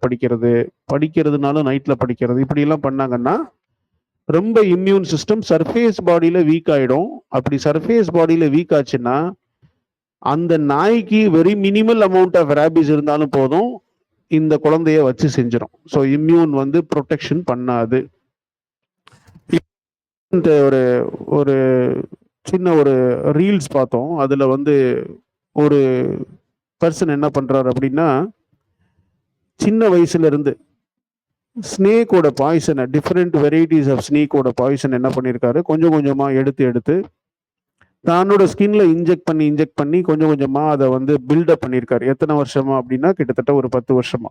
படிக்கிறதுனாலும் நைட்ல படிக்கிறது, இப்படி எல்லாம் பண்ணாங்கன்னா ரொம்ப இம்யூன் சிஸ்டம் சர்ஃபேஸ் பாடியில வீக் ஆயிடும். அப்படி சர்ஃபேஸ் பாடியில வீக் ஆச்சுன்னா அந்த நாய்க்கு very minimal amount of rabies இருந்தாலும் போதும், இந்த குழந்தைய வச்சு செஞ்சிடும். ஸோ இம்யூன் வந்து ப்ரொடெக்ஷன் பண்ணாது. ஒரு சின்ன ஒரு ரீல்ஸ் பார்த்தோம். அதுல வந்து ஒரு பர்சன் என்ன பண்றாரு அப்படின்னா, சின்ன வயசுல இருந்து ஸ்னேக்கோட பாய்சனை, டிஃப்ரெண்ட் வெரைட்டிஸ் ஆஃப் ஸ்னேக்கோட பாய்சன் என்ன பண்ணியிருக்காரு, கொஞ்சம் கொஞ்சமா எடுத்து தன்னோட ஸ்கின்ல இன்ஜெக்ட் பண்ணி கொஞ்சம் கொஞ்சமா அதை வந்து பில்டப் பண்ணியிருக்காரு. எத்தனை வருஷமா அப்படின்னா கிட்டத்தட்ட ஒரு 10 வருஷமா.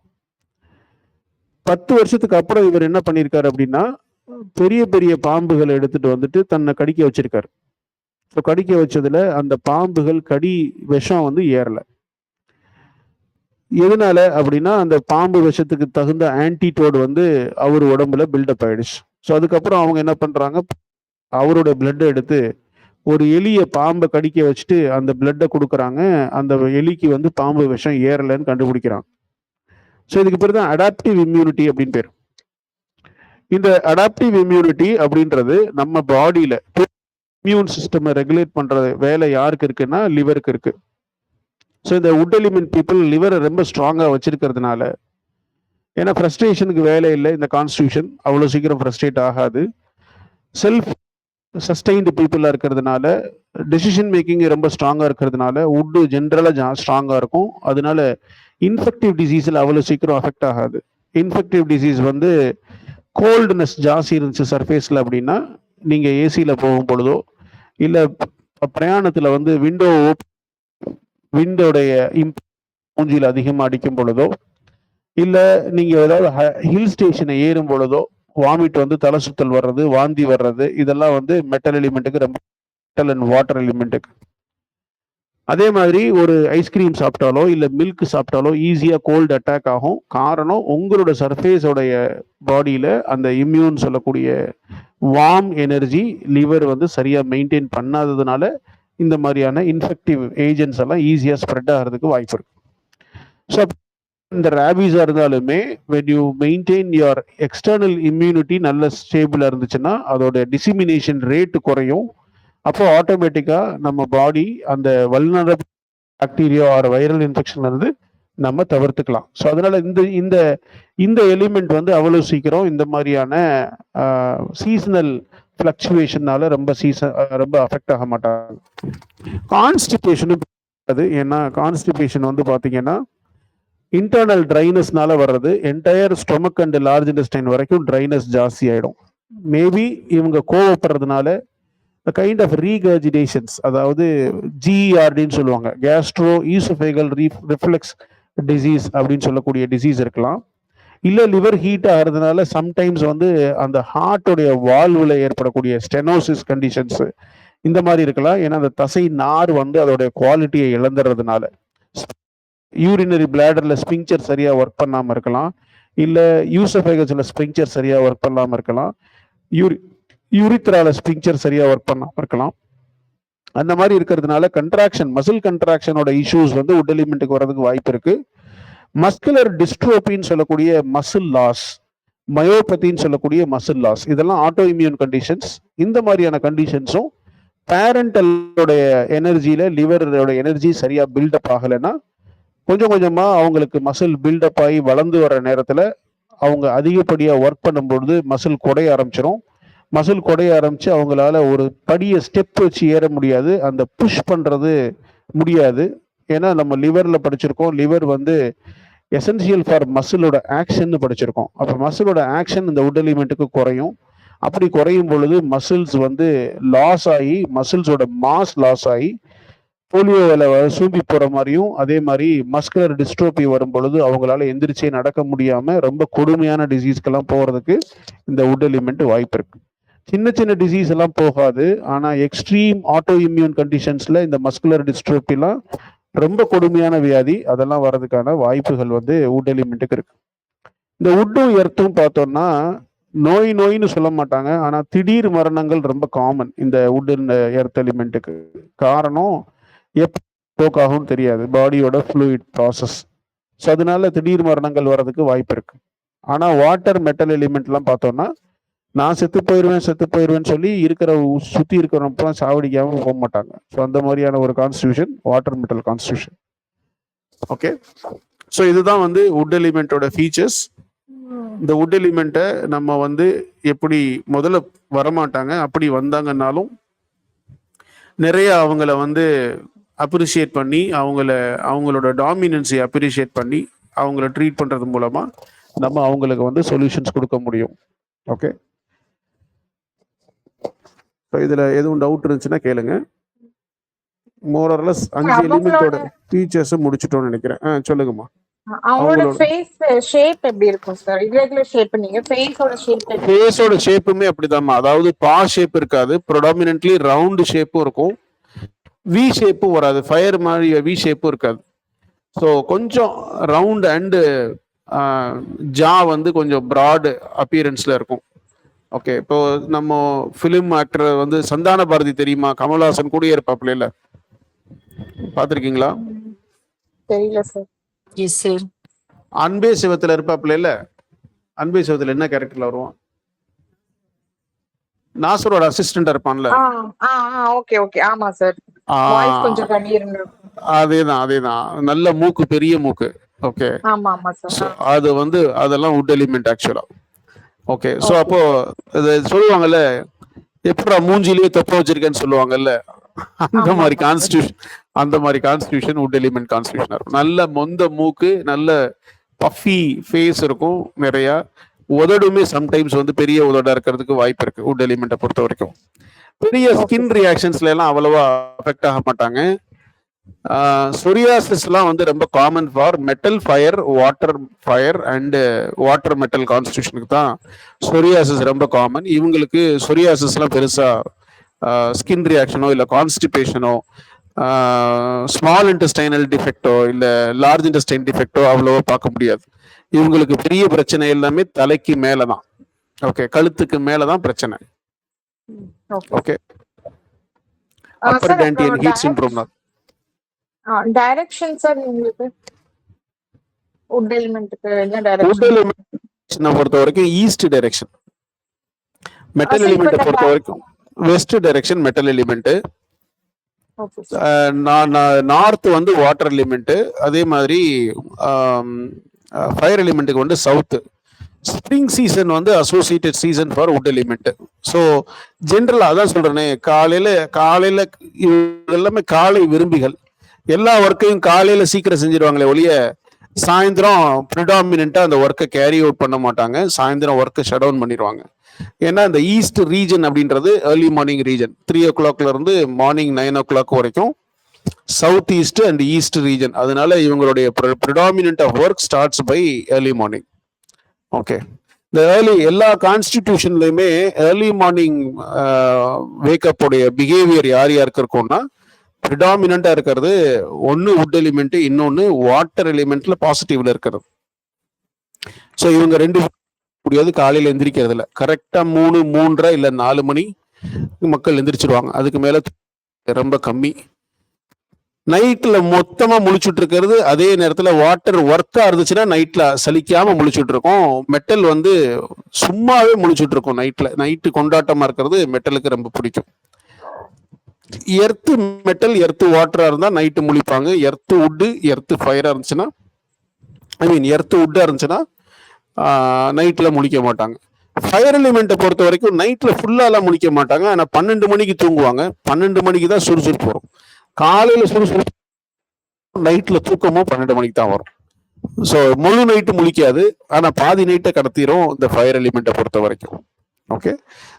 10 வருஷத்துக்கு அப்புறம் இவர் என்ன பண்ணியிருக்காரு அப்படின்னா, பெரிய பெரிய பாம்புகளை எடுத்துட்டு வந்துட்டு தன்னை கடிக்க வச்சிருக்காரு. ஸோ கடிக்க வச்சதுல அந்த பாம்புகள் கடி விஷம் வந்து ஏறல. எதனால அப்படின்னா, அந்த பாம்பு விஷத்துக்கு தகுந்த ஆன்டிடோட் வந்து அவர் உடம்புல பில்டப் ஆயிடுச்சு. ஸோ அதுக்கப்புறம் அவங்க என்ன பண்றாங்க, அவரோட பிளட்டை எடுத்து ஒரு எலிய பாம்பை கடிக்க வச்சுட்டு அந்த பிளட்டை கொடுக்குறாங்க. அந்த எலிக்கு வந்து பாம்பு விஷம் ஏறலைன்னு கண்டுபிடிக்கிறாங்க. ஸோ இதுக்கு பேர் தான் அடாப்டிவ் இம்யூனிட்டி அப்படின்னு பேர். இந்த அடாப்டிவ் இம்யூனிட்டி அப்படின்றது நம்ம பாடியில இம்யூன் சிஸ்டம் ரெகுலேட் பண்ற வேலை யாருக்கு இருக்குன்னா லிவருக்கு இருக்கு. ஸோ இந்த வுட் எலிமெண்ட் பீப்புள் லிவரை ரொம்ப ஸ்ட்ராங்கா வச்சிருக்கிறதுனால, ஏன்னா ஃப்ரஸ்ட்ரேஷனுக்கு வேலை இல்லை, இந்த கான்ஸ்டியூஷன் அவ்வளோ சீக்கிரம் ஃப்ரஸ்ட்ரேட் ஆகாது. செல்ஃப் சஸ்டைன்டு பீப்புளாக இருக்கிறதுனால, டெசிஷன் மேக்கிங் ரொம்ப ஸ்ட்ராங்காக இருக்கிறதுனால, வுட்டு ஜென்ரலாக ஸ்ட்ராங்காக இருக்கும். அதனால இன்ஃபெக்டிவ் டிசீஸில் அவ்வளோ சீக்கிரம் அஃபெக்ட் ஆகாது. இன்ஃபெக்டிவ் டிசீஸ் வந்து கோல்டுனஸ் ஜாஸ்தி இருந்துச்சு சர்ஃபேஸில் அப்படின்னா, நீங்கள் ஏசியில் போகும் பொழுதோ இல்லை பிரயாணத்தில் வந்து விண்டோடைய மூஞ்சியில் அதிகமாக அடிக்கும் பொழுதோ, இல்லை நீங்கள் ஏதாவது ஹில் ஸ்டேஷனை ஏறும் பொழுதோ வாமிட் வந்து தலை சுத்தல் வர்றது, வாந்தி வர்றது, இதெல்லாம் வந்து மெட்டல் எலிமெண்ட்டுக்கு ரொம்ப, மெட்டல் அண்ட் வாட்டர் எலிமெண்ட்டுக்கு. அதே மாதிரி ஒரு ஐஸ்கிரீம் சாப்பிட்டாலோ இல்லை மில்க் சாப்பிட்டாலோ ஈஸியாக கோல்டு அட்டாக் ஆகும். காரணம் உங்களோட சர்ஃபேஸோடைய பாடியில் அந்த இம்யூன் சொல்லக்கூடிய வார்ம் எனர்ஜி லிவர் வந்து சரியாக மெயின்டைன் பண்ணாததுனால இந்த மாதிரியான இன்ஃபெக்டிவ் ஏஜென்ட்ஸ் எல்லாம் ஈஸியாக ஸ்ப்ரெட் ஆகிறதுக்கு வாய்ப்பு இருக்கு. ஸோ இந்த ரேபீஸாக இருந்தாலுமே when you maintain your external immunity நல்ல ஸ்டேபிளாக இருந்துச்சுன்னா அதோட டிசிமினேஷன் ரேட்டு குறையும். அப்போ ஆட்டோமேட்டிக்காக நம்ம பாடி அந்த vulnerable bacteria or viral infection இருந்து நம்ம தவிர்த்துக்கலாம். ஸோ அதனால இந்த இந்த எலிமெண்ட் வந்து அவ்வளோ சீக்கிரம் இந்த மாதிரியான சீசனல் ஃப்ளக்சுவேஷனால ரொம்ப அஃபெக்ட் ஆக மாட்டாங்க. கான்ஸ்டிபேஷனும் அது, ஏன்னா கான்ஸ்டிபேஷன் வந்து பார்த்தீங்கன்னா இன்டர்னல் ட்ரைனஸ்னால வர்றது. Entire stomach and large intestine வரைக்கும் ட்ரைனஸ் ஜாஸ்தி ஆகிடும். மேபி இவங்க கோவப்படுறதுனால கைண்ட் ஆஃப் ரீகர்ஜிடேஷன்ஸ், அதாவது ஜிஆர்டின்னு சொல்லுவாங்க, கேஸ்ட்ரோ ஈசோஃபேகல் ரிஃப்ளெக்ஸ் டிசீஸ் அப்படின்னு சொல்லக்கூடிய டிசீஸ் இருக்கலாம். இல்லை லிவர் ஹீட் ஆகிறதுனால சம்டைம்ஸ் வந்து அந்த ஹார்ட்டோடைய வால்வில் ஏற்படக்கூடிய ஸ்டெனோசிஸ் கண்டிஷன்ஸ் இந்த மாதிரி இருக்கலாம். ஏன்னா அந்த தசை நார் வந்து அதோடைய குவாலிட்டியை இழந்துறதுனால. யூரினரி பிளாடரில் ஸ்பிங்க்சர் சரியாக ஒர்க் பண்ணாமல் இருக்கலாம், இல்லை யூசோஃபேகஸில் ஸ்பிங்க்சர் சரியாக ஒர்க் பண்ணாமல் இருக்கலாம், யூரித்ரால ஸ்பிங்க்சர் சரியாக ஒர்க் பண்ணாமல் இருக்கலாம். அந்த மாதிரி இருக்கிறதுனால கண்ட்ராக்ஷன், மசில் கண்ட்ராக்ஷனோட இஷ்யூஸ் வந்து வுட் எலிமெண்ட்டுக்கு வர்றதுக்கு வாய்ப்பு இருக்கு. மஸ்குலர் டிஸ்ட்ரோபின்னு சொல்லக்கூடிய மசில் லாஸ், மயோபதின்னு சொல்லக்கூடிய மசில் லாஸ், இதெல்லாம் ஆட்டோ இம்யூன் கண்டிஷன்ஸ். இந்த மாதிரியான கண்டிஷன்ஸும் பேரண்டலோடைய எனர்ஜியில லிவரோட எனர்ஜி சரியா பில்டப் ஆகலைன்னா கொஞ்சம் கொஞ்சமா அவங்களுக்கு மசில் பில்டப் ஆகி வளர்ந்து வர நேரத்துல அவங்க அதிகப்படியாக ஒர்க் பண்ணும்பொழுது மசில் குறைய ஆரம்பிச்சிடும். மசில் குறைய ஆரம்பிச்சு அவங்களால ஒரு படியை ஸ்டெப் வச்சு ஏற முடியாது, அந்த புஷ் பண்ணுறது முடியாது. ஏன்னா நம்ம லிவரில் படிச்சிருக்கோம், லிவர் வந்து எசென்சியல் ஃபார் மசிலோட ஆக்ஷன் படிச்சிருக்கோம். அப்போ மசிலோட ஆக்ஷன் இந்த வுட் எலிமெண்ட்டுக்கு குறையும். அப்படி குறையும் பொழுது மசில்ஸ் வந்து லாஸ் ஆகி, மசில்ஸோட மாஸ் லாஸ் ஆகி போலியோவில் சூம்பி போகிற மாதிரியும், அதே மாதிரி மஸ்குலர் டிஸ்ட்ரோபி வரும் பொழுது அவங்களால எந்திரிச்சே நடக்க முடியாமல் ரொம்ப கொடுமையான டிசீஸ்க்கெல்லாம் போகிறதுக்கு இந்த வுட் எலிமெண்ட் வாய்ப்பு இருக்கு. சின்ன சின்ன டிசீஸ் எல்லாம் போகாது, ஆனால் எக்ஸ்ட்ரீம் ஆட்டோ இம்யூன் கண்டிஷன்ஸில் இந்த மஸ்குலர் டிஸ்ட்ரோபிலாம் ரொம்ப கொடுமையான வியாதி, அதெல்லாம் வர்றதுக்கான வாய்ப்புகள் வந்து வுட் எலிமெண்ட்டுக்கு இருக்கு. இந்த வுட்டும் எர்த்தும் பார்த்தோம்னா நோயின்னு சொல்ல மாட்டாங்க, ஆனால் திடீர் மரணங்கள் ரொம்ப காமன் இந்த வுட் எர்த் எலிமெண்ட்டுக்கு. காரணம் எப்போ போக்காகும் தெரியாது, பாடியோட ஃப்ளூயிட் ப்ராசஸ். ஸோ அதனால திடீர் மரணங்கள் வர்றதுக்கு வாய்ப்பு இருக்கு. ஆனால் வாட்டர் மெட்டல் எலிமெண்ட்லாம் பார்த்தோம்னா நான் செத்து போயிடுவேன்னு சொல்லி சுற்றி இருக்கிறவங்க சாவடிக்காம போக மாட்டாங்க. ஸோ அந்த மாதிரியான ஒரு constitution water metal constitution. Okay, so இதுதான் வந்து வுட் எலிமெண்ட்டோட ஃபீச்சர்ஸ். இந்த வுட் எலிமெண்ட்டை நம்ம வந்து எப்படி முதல்ல வரமாட்டாங்க, அப்படி வந்தாங்கன்னாலும் நிறைய அவங்கள வந்து அப்ரிஷியேட் பண்ணி அவங்களோட டாமினன்ஸை அப்ரிஷியேட் பண்ணி அவங்கள ட்ரீட் பண்ணுறது மூலமாக நம்ம அவங்களுக்கு வந்து சொல்யூஷன்ஸ் கொடுக்க முடியும். ஓகே, ஸோ இதில் எதுவும் டவுட் இருந்துச்சுன்னா கேளுங்க. மோரர்லெஸ் 5 எலிமெண்டோட ஃபீச்சர்ஸும் முடிச்சிட்டோம்னு நினைக்கிறேன். சொல்லுங்கம்மா. அவங்களோட ஃபேஸ் ஷேப் எப்படி இருக்கும் சார்? இரெகுலர் ஷேப், நீங்க ஃபேஸோட ஷேப்புமே அப்படிதாம்மா. அதாவது பா ஷேப் இருக்காது, ப்ரொடாமினன்ட்லி ரவுண்டு ஷேப்பும் இருக்கும், வி ஷேப்பும் வராது, ஃபயர் மாதிரி வி ஷேப்பும் இருக்காது. ஸோ கொஞ்சம் ரவுண்ட் அண்டு ஜா வந்து கொஞ்சம் ப்ராட் அப்பியரன்ஸ்ல இருக்கும். ஓகே, இப்போ நம்ம ஃபிலிம் ஆக்டர் வந்து சந்தான பாரதி தெரியுமா? கமல்ஹாசன் கூட இருப்பாப்ல, இல்ல பாத்திருக்கீங்களா? தெரியல சார். Yes sir. அன்பே சிவத்துல இருப்பாப்ல, இல்ல அன்பே சிவத்துல என்ன கேரக்டர்ல வருவான்? நாசரோட அசிஸ்டன்ட் இருப்பான்ல. ஓகே ஓகே, ஆமா சார். வாய்ஸ் கொஞ்சம் கம்மியா. அதேதான் நல்ல மூக்கு, பெரிய மூக்கு. ஓகே, ஆமா ஆமா சார். அது வந்து அதெல்லாம் வுட் எலிமெண்ட் ஆக்சுவலா. ஓகே, ஸோ அப்போ சொல்லுவாங்கல்ல, எப்படா மூஞ்சிலேயே தொப்ப வச்சிருக்கேன்னு சொல்லுவாங்கல்ல, அந்த ஆமா மாதிரி ஆமா சார். கான்ஸ்டியூஷன், அந்த மாதிரி கான்ஸ்டியூஷன் வுட் எலிமெண்ட் கான்ஸ்டியூஷன் இருக்கும். நல்ல மொந்த மூக்கு, நல்ல பஃபி ஃபேஸ் இருக்கும் நிறைய. உதடுமே சம்டைம்ஸ் வந்து பெரிய உதடா இருக்கிறதுக்கு வாய்ப்பு இருக்கு வுட் எலிமெண்ட்டை பொறுத்த வரைக்கும். பெரிய ஓகே ஸ்கின் சார். ரியாக்ஷன்ஸ்ல எல்லாம் அவ்வளவா அஃபெக்ட் ஆக மாட்டாங்க. சொரியாசிஸ்லாம் வந்து ரொம்ப common for metal fire, water fire and water metal கான்ஸ்டியூஷனுக்கு தான் சொரியாசிஸ் ரொம்ப காமன். இவங்களுக்கு சொரியாசிஸ்லாம் பெருசா ஸ்கின் ரியாக்ஷனோ இல்லை கான்ஸ்டிபேஷனோ, ஸ்மால் இன்டெஸ்டைனல் டிஃபெக்டோ இல்லை லார்ஜ் இன்டெஸ்டைன் டிஃபெக்டோ அவ்வளவா பார்க்க முடியாது. இவங்களுக்கு பெரிய பிரச்சனை எல்லாமே தலைக்கு மேலே தான். ஓகே, கழுத்துக்கு மேலே தான் பிரச்சனை. Okay okay, sir. அப்பர் அப்புறம் டேண்டியன் ஹீட் சிண்ட்ரோம் தான். டைரக்ஷன் சார் உங்களுக்கு வுட் எலிமெண்ட்டுக்கு என்ன வுட் டைரக்ஷன்? எலிமெண்ட் பொறுத்த வரைக்கும் ஈஸ்ட் டைரக்ஷன், மெட்டல் சார் இப்போ எலிமெண்ட்டை இந்த பொறுத்த வரைக்கும் west direction metal element. Okay sir. North வந்து வாட்டர் எலிமெண்ட். அதே மாதிரி ஃபயர் எலிமெண்ட்டுக்கு வந்து சவுத். ஸ்ப்ரிங் சீசன் வந்து associated season for would element. So ஜென்ரலாக அதான் சொல்றேனே, காலையில எல்லாமே காலை விரும்பிகள். எல்லா ஒர்க்கையும் காலையில சீக்கிரம் செஞ்சிருவாங்களே ஒழிய சாயந்தரம் ப்ரிடாமினென்ட்டா அந்த ஒர்க்கை கேரி அவுட் பண்ண மாட்டாங்க. சாயந்தரம் ஒர்க்கை ஷட் டவுன் பண்ணிடுவாங்க. ஏன்னா இந்த ஈஸ்ட் ரீஜன் அப்படின்றது ஏர்லி மார்னிங் ரீஜன், 3 o'clock இருந்து மார்னிங் 9 o'clock வரைக்கும் south east and east region. அதனால இவங்களுடைய predominant of work starts by early morning. Okay, இந்த எல்லா கான்ஸ்டிடியூஷன்லையுமே ஏர்லி மார்னிங் வேக்கப் உடைய பிஹேவியர் யார் யாருக்கு இருக்கும்னா, ப்ரிடாமினண்டா இருக்கிறது ஒன்று வுட் எலிமெண்ட், இன்னொன்று வாட்டர் எலிமெண்ட்ல பாசிட்டிவ்ல இருக்கிறது. ஸோ இவங்க ரெண்டு முடியாது காலையில் எந்திரிக்கிறது இல்லை. கரெக்டாக 3, 3:30 இல்லை 4 மணி மக்கள் எந்திரிச்சிருவாங்க. அதுக்கு மேலே ரொம்ப கம்மி. நைட்ல மொத்தமா முழிச்சுட்டு இருக்கிறது. அதே நேரத்துல வாட்டர் ஒர்க்கா இருந்துச்சுன்னா நைட்ல சலிக்காம முழிச்சுட்டு இருக்கோம். மெட்டல் வந்து சும்மாவே முழிச்சுட்டு இருக்கோம். நைட்டு கொண்டாட்டமா இருக்கிறது மெட்டலுக்கு ரொம்ப பிடிக்கும். எர்த்து மெட்டல், எர்த்து வாட்டரா இருந்தா நைட்டு முழிப்பாங்க. எர்த்து வுட்டு, எர்த்து ஃபயரா இருந்துச்சுன்னா, எர்த்து வுட்டா இருந்துச்சுன்னா நைட்ல முழிக்க மாட்டாங்க. ஃபயர் எலிமெண்ட்டை பொறுத்த வரைக்கும் நைட்ல ஃபுல்லாலாம் முழிக்க மாட்டாங்க. ஆனா 12 மணிக்கு தூங்குவாங்க. 12 மணிக்கு தான் சுறுசுறுப்பு வரும். காலையில சுறுசுறுப்பு, நைட்ல தூக்கமும் 12 மணிக்கு தான் வரும். ஸோ முழு நைட்டு முழிக்காது, ஆனா பாதி நைட்டை கடத்திரும் இந்த ஃபயர் எலிமெண்ட்டை பொறுத்த வரைக்கும். ஓகே,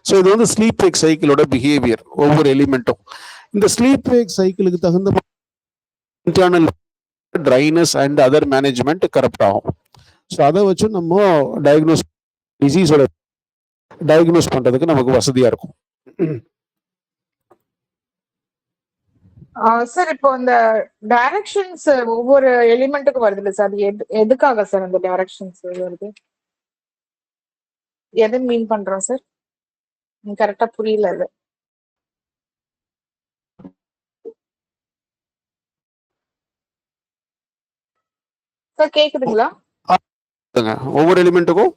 ஸோ இது வந்து ஸ்லீப் வேக் சைக்கிளோட பிஹேவியர். ஒவ்வொரு எலிமெண்ட்டும் இந்த ஸ்லீப் வேக் சைக்கிளுக்கு தகுந்த internal dryness and other management correct ஆகும். ஸோ அதை வச்சு நம்ம டிசீஸோட டயக்னோஸ் பண்றதுக்கு நமக்கு வசதியா இருக்கும். சார் இப்போ இந்த டைரக்ஷன்ஸ் ஒவ்வொரு எலிமெண்ட்டுக்கும் வருது இல்லை சார்? எதுக்காக சார் அந்த டைரக்ஷன்ஸ் வருது? எதை மீன் பண்றோம் சார்? கரெக்டா புரியல அது. சார் கேக்குதுங்களா? ஒவ்வொரு எலிமெண்ட்டுக்கும்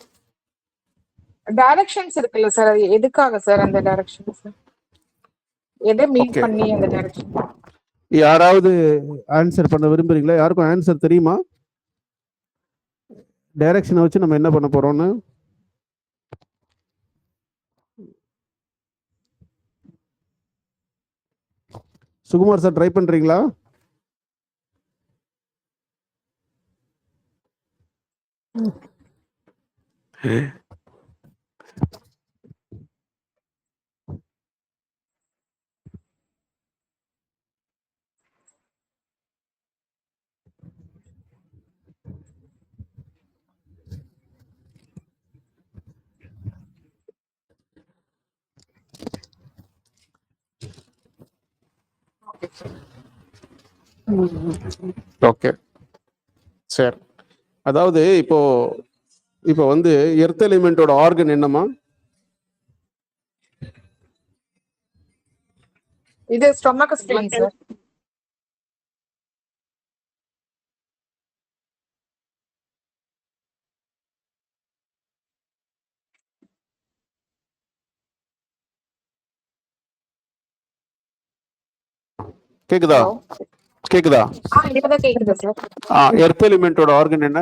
டைரக்ஷன்ஸ் இருக்குல்ல சார், அது எதுக்காக சார் அந்த டைரக்ஷன்ஸ்? எதை மீன் பண்ணி அந்த டைரக்ஷன்? யாராவது ஆன்சர் பண்ண விரும்புறீங்களா? யாருக்கும் ஆன்சர் தெரியுமா? டைரக்ஷனை வச்சு நம்ம என்ன பண்ண போறோம்னு? சுகுமார் சார் ட்ரை பண்றீங்களா? ஓகே சரி. அதாவது இப்போ வந்து எர்த் எலிமெண்டோட ஆர்கன் என்னமா? இது ஸ்டொமக் ஸ்பிளின் சார். கேக்குதா? கேக்குதா? இப்பதான் கேக்குது சார். எர்த் எலிமெண்டோட ஆர்கன் என்ன?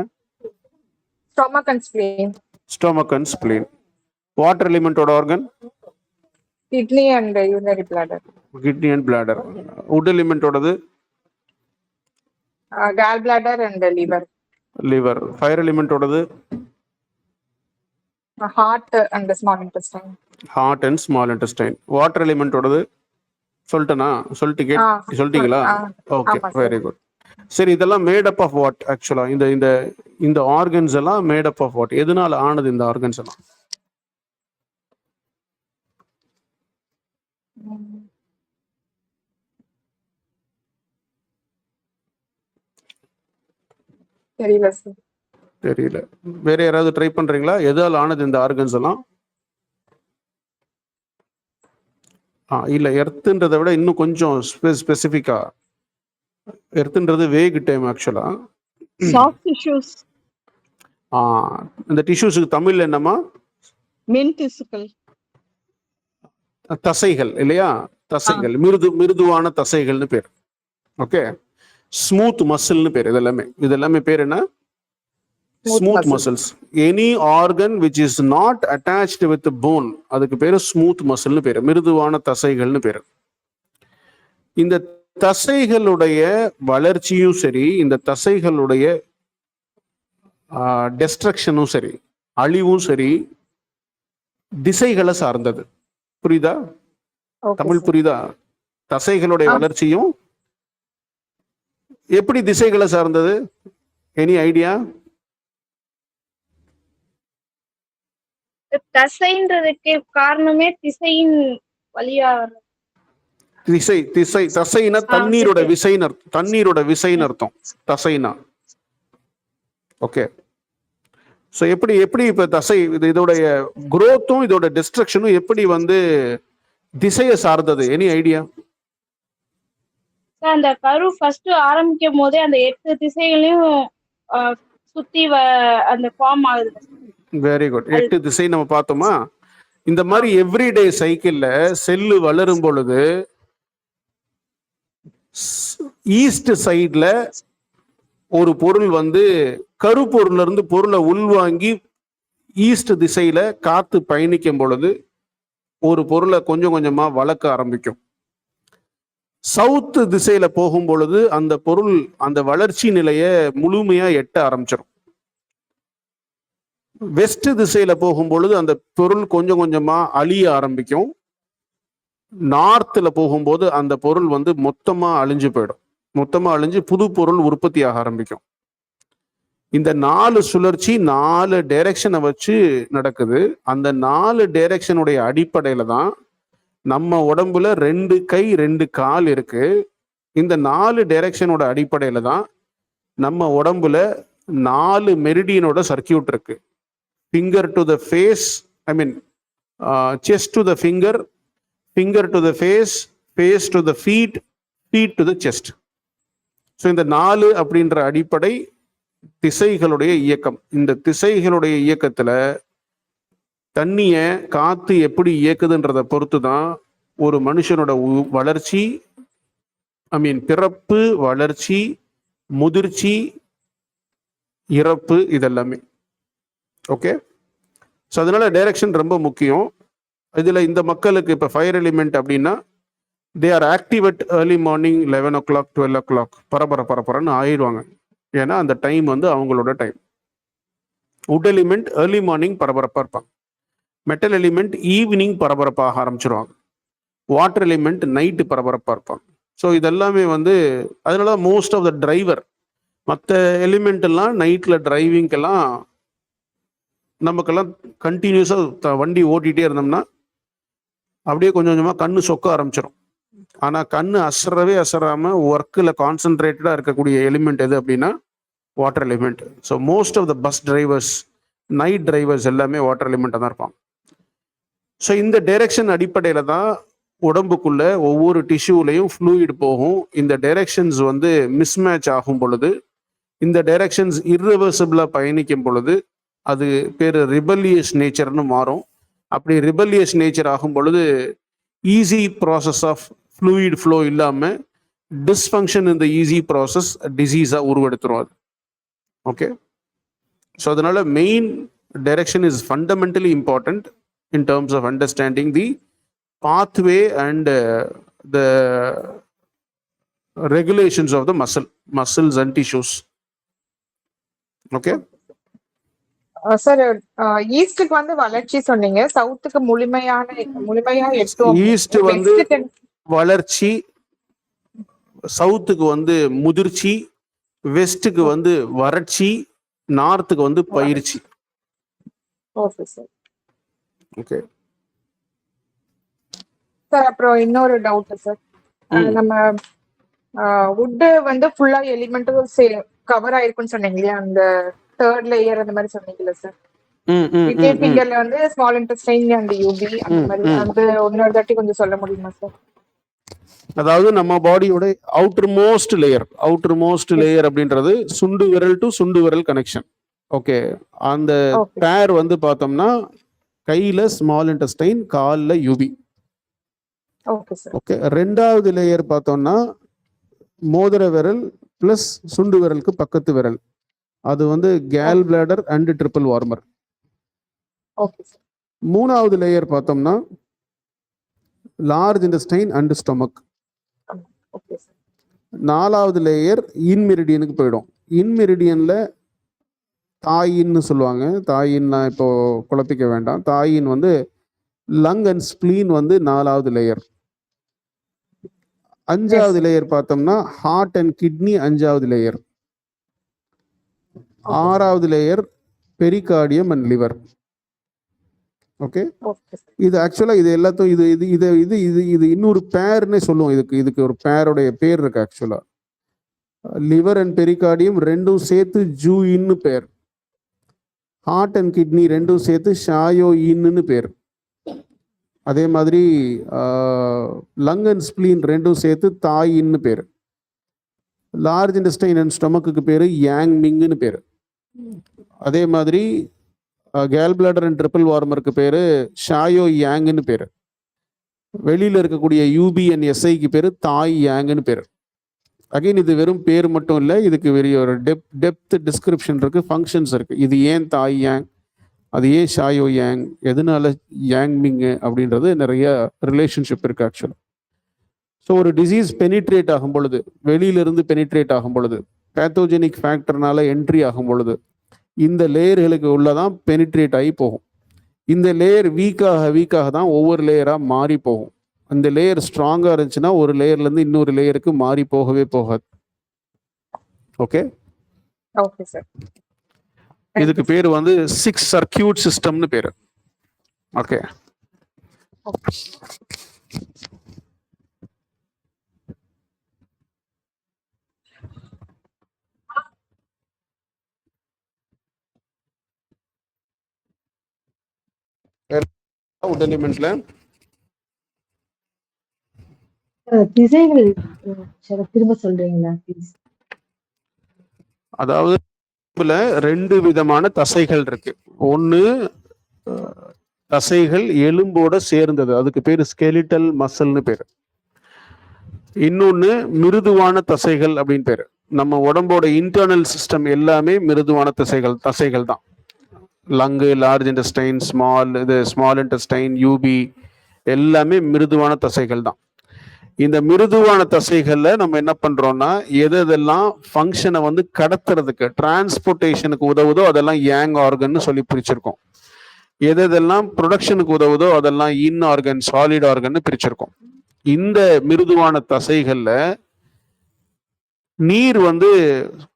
Stomach and spleen. Stomach and spleen. Water எலிமெண்டோட organ? Kidney and urinary bladder. Kidney and bladder. Wood எலிமெண்டோடது gall bladder and liver. Liver. Fire எலிமெண்டோடது heart and small intestine. Heart and small intestine. Water எலிமெண்டோடது சொல்லிட்டேனா? சொல்லிட்டீங்களா? Okay, very good. சரி, இதெல்லாம் made up of what ஆக்சுவலா? இந்த இந்த இந்த ஆர்கன்ஸ் எல்லாம் மேட் அப் ஆஃப் வாட்? எதனால ஆனது இந்த ஆர்கன்ஸ் எல்லாம்? தெரியல சார். தெரியல. வேற யாராவது ட்ரை பண்றீங்களா? எதால ஆனது இந்த ஆர்கன்ஸ் எல்லாம்? இல்ல, எர்த்துன்றதை விட இன்னும் கொஞ்சம் ஸ்பெசிஃபிக்கா. எர்த்துன்றது வேக் டைம் ஆக்சுவலா. Soft tissues. இந்த டிஷ்யூஸுக்கு தமிழ்ல என்னமா? மென் திசுக்கள். தசைகள் இல்லையா? தசைகள், மிருதுவான தசைகள்னு பேர். ஓகே, ஸ்மூத் மசில்னு பேர். இதெல்லாமே பேர் என்ன? Smooth muscles. Any organ which is not attached with phone, அதுக்கு பேரு ஸ்மூத் மசில்னு பேரு, மிருதுவான தசைகள்னு பேரு. இந்த தசைகளுடைய வளர்ச்சியும் சரி, இந்த தசைகளுடைய டெஸ்ட்ரக்ஷனும் சரி, அழிவும் சரி, திசைகளை சார்ந்தது. புரியுதா? தமிழ் புரியுதா? தசைகளுடைய வளர்ச்சியும் எப்படி திசைகளை சார்ந்தது? Any idea? தசைன்றதுக்கு காரணமே திசையின் வழியா. திசை திசை தசைனா தண்ணீரோட விசைன்னு அர்த்தம். தண்ணீரோட விசைன்னு அர்த்தம் தசைனா. ஓகே, ஸோ எப்படி இப்ப தசை இதோடைய குரோத்தும் இதோட டிஸ்ட்ரக்ஷனும் எப்படி திசையை சார்ந்தது? Any idea? அந்த கரு ஃபர்ஸ்ட் ஆரம்பிக்கும் போதே அந்த 8 திசைகளையும் சுத்தி அந்த ஃபார்ம் ஆகுது. Very good. 8 திசை நம்ம பார்த்தோமா? இந்த மாதிரி எவ்ரிடே சைக்கிள்ல செல்லு வளரும் பொழுது ஈஸ்ட் சைட்ல ஒரு பொருள் கருப்பொருள்ல இருந்து பொருளை உள்வாங்கி ஈஸ்ட் திசையில காத்து பயணிக்கும் பொழுது ஒரு பொருளை கொஞ்சம் கொஞ்சமா வளர்க்க ஆரம்பிக்கும். சவுத் திசையில போகும் பொழுது அந்த பொருள் அந்த வளர்ச்சி நிலையை முழுமையா எட்ட ஆரம்பிச்சிடும். வெஸ்ட் திசையில போகும் பொழுது அந்த பொருள் கொஞ்சம் கொஞ்சமா அழிய ஆரம்பிக்கும். நார்த்ல போகும்போது அந்த பொருள் மொத்தமா அழிஞ்சு போயிடும். மொத்தமா அழிஞ்சு புது பொருள் உற்பத்தி ஆக ஆரம்பிக்கும். இந்த 4 சுழற்சி 4 டைரக்ஷனை வச்சு நடக்குது. அந்த 4 டைரக்ஷனுடைய அடிப்படையில தான் நம்ம உடம்புல 2 கை 2 கால் இருக்கு. இந்த 4 டைரக்ஷனோட அடிப்படையில தான் நம்ம உடம்புல 4 மெரிடியனோட சர்க்கியூட் இருக்கு. Finger to the face, chest to the finger, finger to the face, face to the feet, feet to the chest. So இந்த 4 அப்படின்ற அடிப்படை திசைகளுடைய இயக்கம். இந்த திசைகளுடைய இயக்கத்துல தண்ணிய காத்து எப்படி இயக்குதுன்றத பொறுத்து தான் ஒரு மனுஷனோட வளர்ச்சி, பிறப்பு, வளர்ச்சி, முதிர்ச்சி, இறப்பு, இதெல்லாமே. ஓகே, ஸோ அதனால டைரக்ஷன் ரொம்ப முக்கியம். இதுல இந்த மக்களுக்கு இப்ப ஃபயர் எலிமெண்ட் அப்படின்னா they are active at early morning 11 o'clock 12 o'clock பரபரன்னு ஆயிடுவாங்க. ஏன்னா அந்த டைம் அவங்களோட time. Would element early morning பரபரப்பா இருப்பாங்க. மெட்டல் எலிமெண்ட் ஈவினிங் பரபரப்பாக ஆரம்பிச்சிருவாங்க. வாட்டர் எலிமெண்ட் நைட்டு பரபரப்பாக இருப்பாங்க. ஸோ இதெல்லாமே அதனால மோஸ்ட் ஆஃப் த டிரைவர், மற்ற எலிமெண்ட் எல்லாம் நைட்டில் டிரைவிங்கெல்லாம் நமக்கெல்லாம் கண்டினியூஸாக வண்டி ஓட்டிகிட்டே இருந்தோம்னா அப்படியே கொஞ்சம் கொஞ்சமாக கண்ணு சொக்க ஆரம்பிச்சிடும். ஆனால் கண்ணு அசராமல் ஒர்க்கில் கான்சென்ட்ரேட்டடாக இருக்கக்கூடிய எலிமெண்ட் எது அப்படின்னா water element. So most of the bus drivers, night drivers எல்லாமே வாட்டர் எலிமெண்ட்டாக தான் இருப்பாங்க. ஸோ இந்த டைரக்ஷன் அடிப்படையில் தான் உடம்புக்குள்ள ஒவ்வொரு டிஷ்யூலையும் ஃப்ளூயிட் போகும். இந்த டைரக்ஷன்ஸ் மிஸ்மேட்ச் ஆகும் பொழுது, இந்த டைரக்ஷன்ஸ் இர்ரிவர்சிபிளாக பயணிக்கும் பொழுது அது பேர் ரிபல்லியஸ் நேச்சர்னு மாறும். அப்படி ரிபல்லியஸ் நேச்சர் ஆகும் பொழுது easy process of fluid flow இல்லாமல் டிஸ்ஃபங்க்ஷன் இந்த ஈஸி ப்ராசஸ் டிசீஸாக உருவெடுத்துரும் அது. ஓகே, ஸோ அதனால main direction is fundamentally important in terms of understanding the pathway and the regulations of the muscles and tissues. Okay. Sir ஈஸ்டுக்கு வந்து வளர்ச்சி சொன்னீங்க, சவுத்துக்கு முழுமையா எட்டும். ஈஸ்ட் வந்து வளர்ச்சி, சவுத்துக்கு வந்து முதிர்ச்சி, வெஸ்ட்டுக்கு வந்து வறட்சி, நார்த்துக்கு வந்து பயிற்சி. Okay sir. ஓகே சார் அப்புறம் இன்னொரு டவுட் சார், நம்ம வுட் வந்து ஃபுல்லா எலிமெண்ட்டும் கவர் ஆயிருக்குன்னு சொன்னீங்க இல்லையா, அந்த 3rd லேயர் அந்த மாதிரி சொன்னீங்கல்ல சார். ஃபிங்கர்ல வந்து ஸ்மால் இன்டெஸ்டைன் அண்ட் யூபி அந்த மாதிரி, அந்த இன்னொரு தாட்டி கொஞ்சம் சொல்ல முடியுமா சார்? அதாவது நம்ம பாடியோட அவுட்டர் மோஸ்ட் லேயர் அப்படின்றது சுண்டு விரல் டு சுண்டு விரல் கனெக்ஷன். ஓகே, அந்த பேர் வந்து பார்த்தோம்னா கையில ஸ்மால் இன்டெஸ்டைன், காலில் யூபி. ஓகே, 2வது லேயர் பார்த்தோம்னா மோதிர விரல் பிளஸ் சுண்டு விரலுக்கு பக்கத்து விரல், அது வந்து Khel bladder and triple warmer. 3வது லேயர் பார்த்தோம்னா லார்ஜ் இன்டெஸ்டைன் அண்ட் ஸ்டொமக். 4வது லேயர் இன்மெரிடியனுக்கு போயிடும். இன்மெரிடியன்ல தாயின்னு சொல்லுவாங்க. தாயின்னா இப்போ குழப்பிக்க வேண்டாம். தாயின் வந்து லங் அண்ட் ஸ்பிளீன் வந்து 4வது லேயர். 5வது லேயர் பார்த்தோம்னா ஹார்ட் அண்ட் கிட்னி 5வது லேயர். 6வது layer pericardium and liver. Okay, இது ஆக்சுவலா இது எல்லாத்தையும் இது இது இது இது இது இது இன்னொரு பேர்னே சொல்லுவோம். இதுக்கு ஒரு பேருடைய பேர் இருக்கு. ஆக்சுவலா லிவர் அண்ட் பெரிகார்டியம் ரெண்டும் சேர்த்து ஜூயின்னு பேர், ஹார்ட் அண்ட் கிட்னி ரெண்டும் சேர்த்து ஷாயோயின்னு பேர். அதே மாதிரி லங் அண்ட் ஸ்பிளீன் ரெண்டும் சேர்த்து தாயின்னு பேர். லார்ஜ் இன்டெஸ்டைன் அண்ட் ஸ்டொமக்கு பேரு யாங் மிங்னு பேர். அதே மாதிரி கேல் பிளாடர் அண்ட் ட்ரிபிள் வார்மருக்கு பேரு ஷாயோ யாங்னு பேரு. வெளியில இருக்கக்கூடிய யூபி அண்ட் எஸ்ஐக்கு பேரு தாய் யாங்னு பேரு. அகைன் இது வெறும் பேர் மட்டும் இல்லை, இதுக்கு வெறிய ஒரு டெப்த் டிஸ்கிரிப்ஷன் இருக்கு, ஃபங்க்ஷன்ஸ் இருக்கு. இது ஏன் தாய் யாங், அது ஏன் ஷாயோ யாங், எதனால யாங் மிங்கு அப்படின்றது நிறைய ரிலேஷன்ஷிப் இருக்கு ஆக்சுவலா. ஸோ ஒரு டிசீஸ் பெனிட்ரேட் ஆகும் பொழுது, வெளியிலிருந்து பெனிட்ரேட் ஆகும் பொழுது, பேத்தோஜெனிக் ஃபேக்டர்னால என்ட்ரி ஆகும் பொழுது இந்த லேயர்களுக்கு உள்ளதான் பெனிட்ரேட் ஆகி போகும். இந்த லேயர் வீக்காக தான் ஒவ்வொரு லேயராக மாறி போகும். அந்த லேயர் ஸ்ட்ராங்காக இருந்துச்சுன்னா ஒரு லேயர்லேருந்து இன்னொரு லேயருக்கு மாறி போகவே போகாது. Okay okay sir. இதுக்கு பேர் வந்து 6 சர்க்கியூட் சிஸ்டம்னு பேர். ஓகே, வுட் எலிமெண்ட்ல திசைகள் திரும்ப சொல்றீங்களா ப்ளீஸ்? அதாவது 2 விதமான தசைகள் இருக்கு. ஒன்று தசைகள் எலும்போட சேர்ந்தது, அதுக்கு பேரு ஸ்கெலிட்டல் மசில்னு பேரு. இன்னொன்னு மிருதுவான தசைகள் அப்படின்னு பேரு. நம்ம உடம்போட இன்டர்னல் சிஸ்டம் எல்லாமே மிருதுவான தசைகள் தான். Lung, large intestine, small intestine, UB எல்லாமே மிருதுவான தசைகள் தான். இந்த மிருதுவான தசைகள்ல நம்ம என்ன பண்றோம்னா எதெல்லாம் ஃபங்க்ஷனை வந்து கடத்துறதுக்கு, டிரான்ஸ்போர்ட்டேஷனுக்கு உதவுதோ அதெல்லாம் யாங் ஆர்கன் சொல்லி பிரிச்சிருக்கோம். எதெல்லாம் ப்ரொடக்ஷனுக்கு உதவுதோ அதெல்லாம் இன் ஆர்கன், சாலிட் ஆர்கன் பிரிச்சிருக்கோம். இந்த மிருதுவான தசைகள்ல நீர் வந்து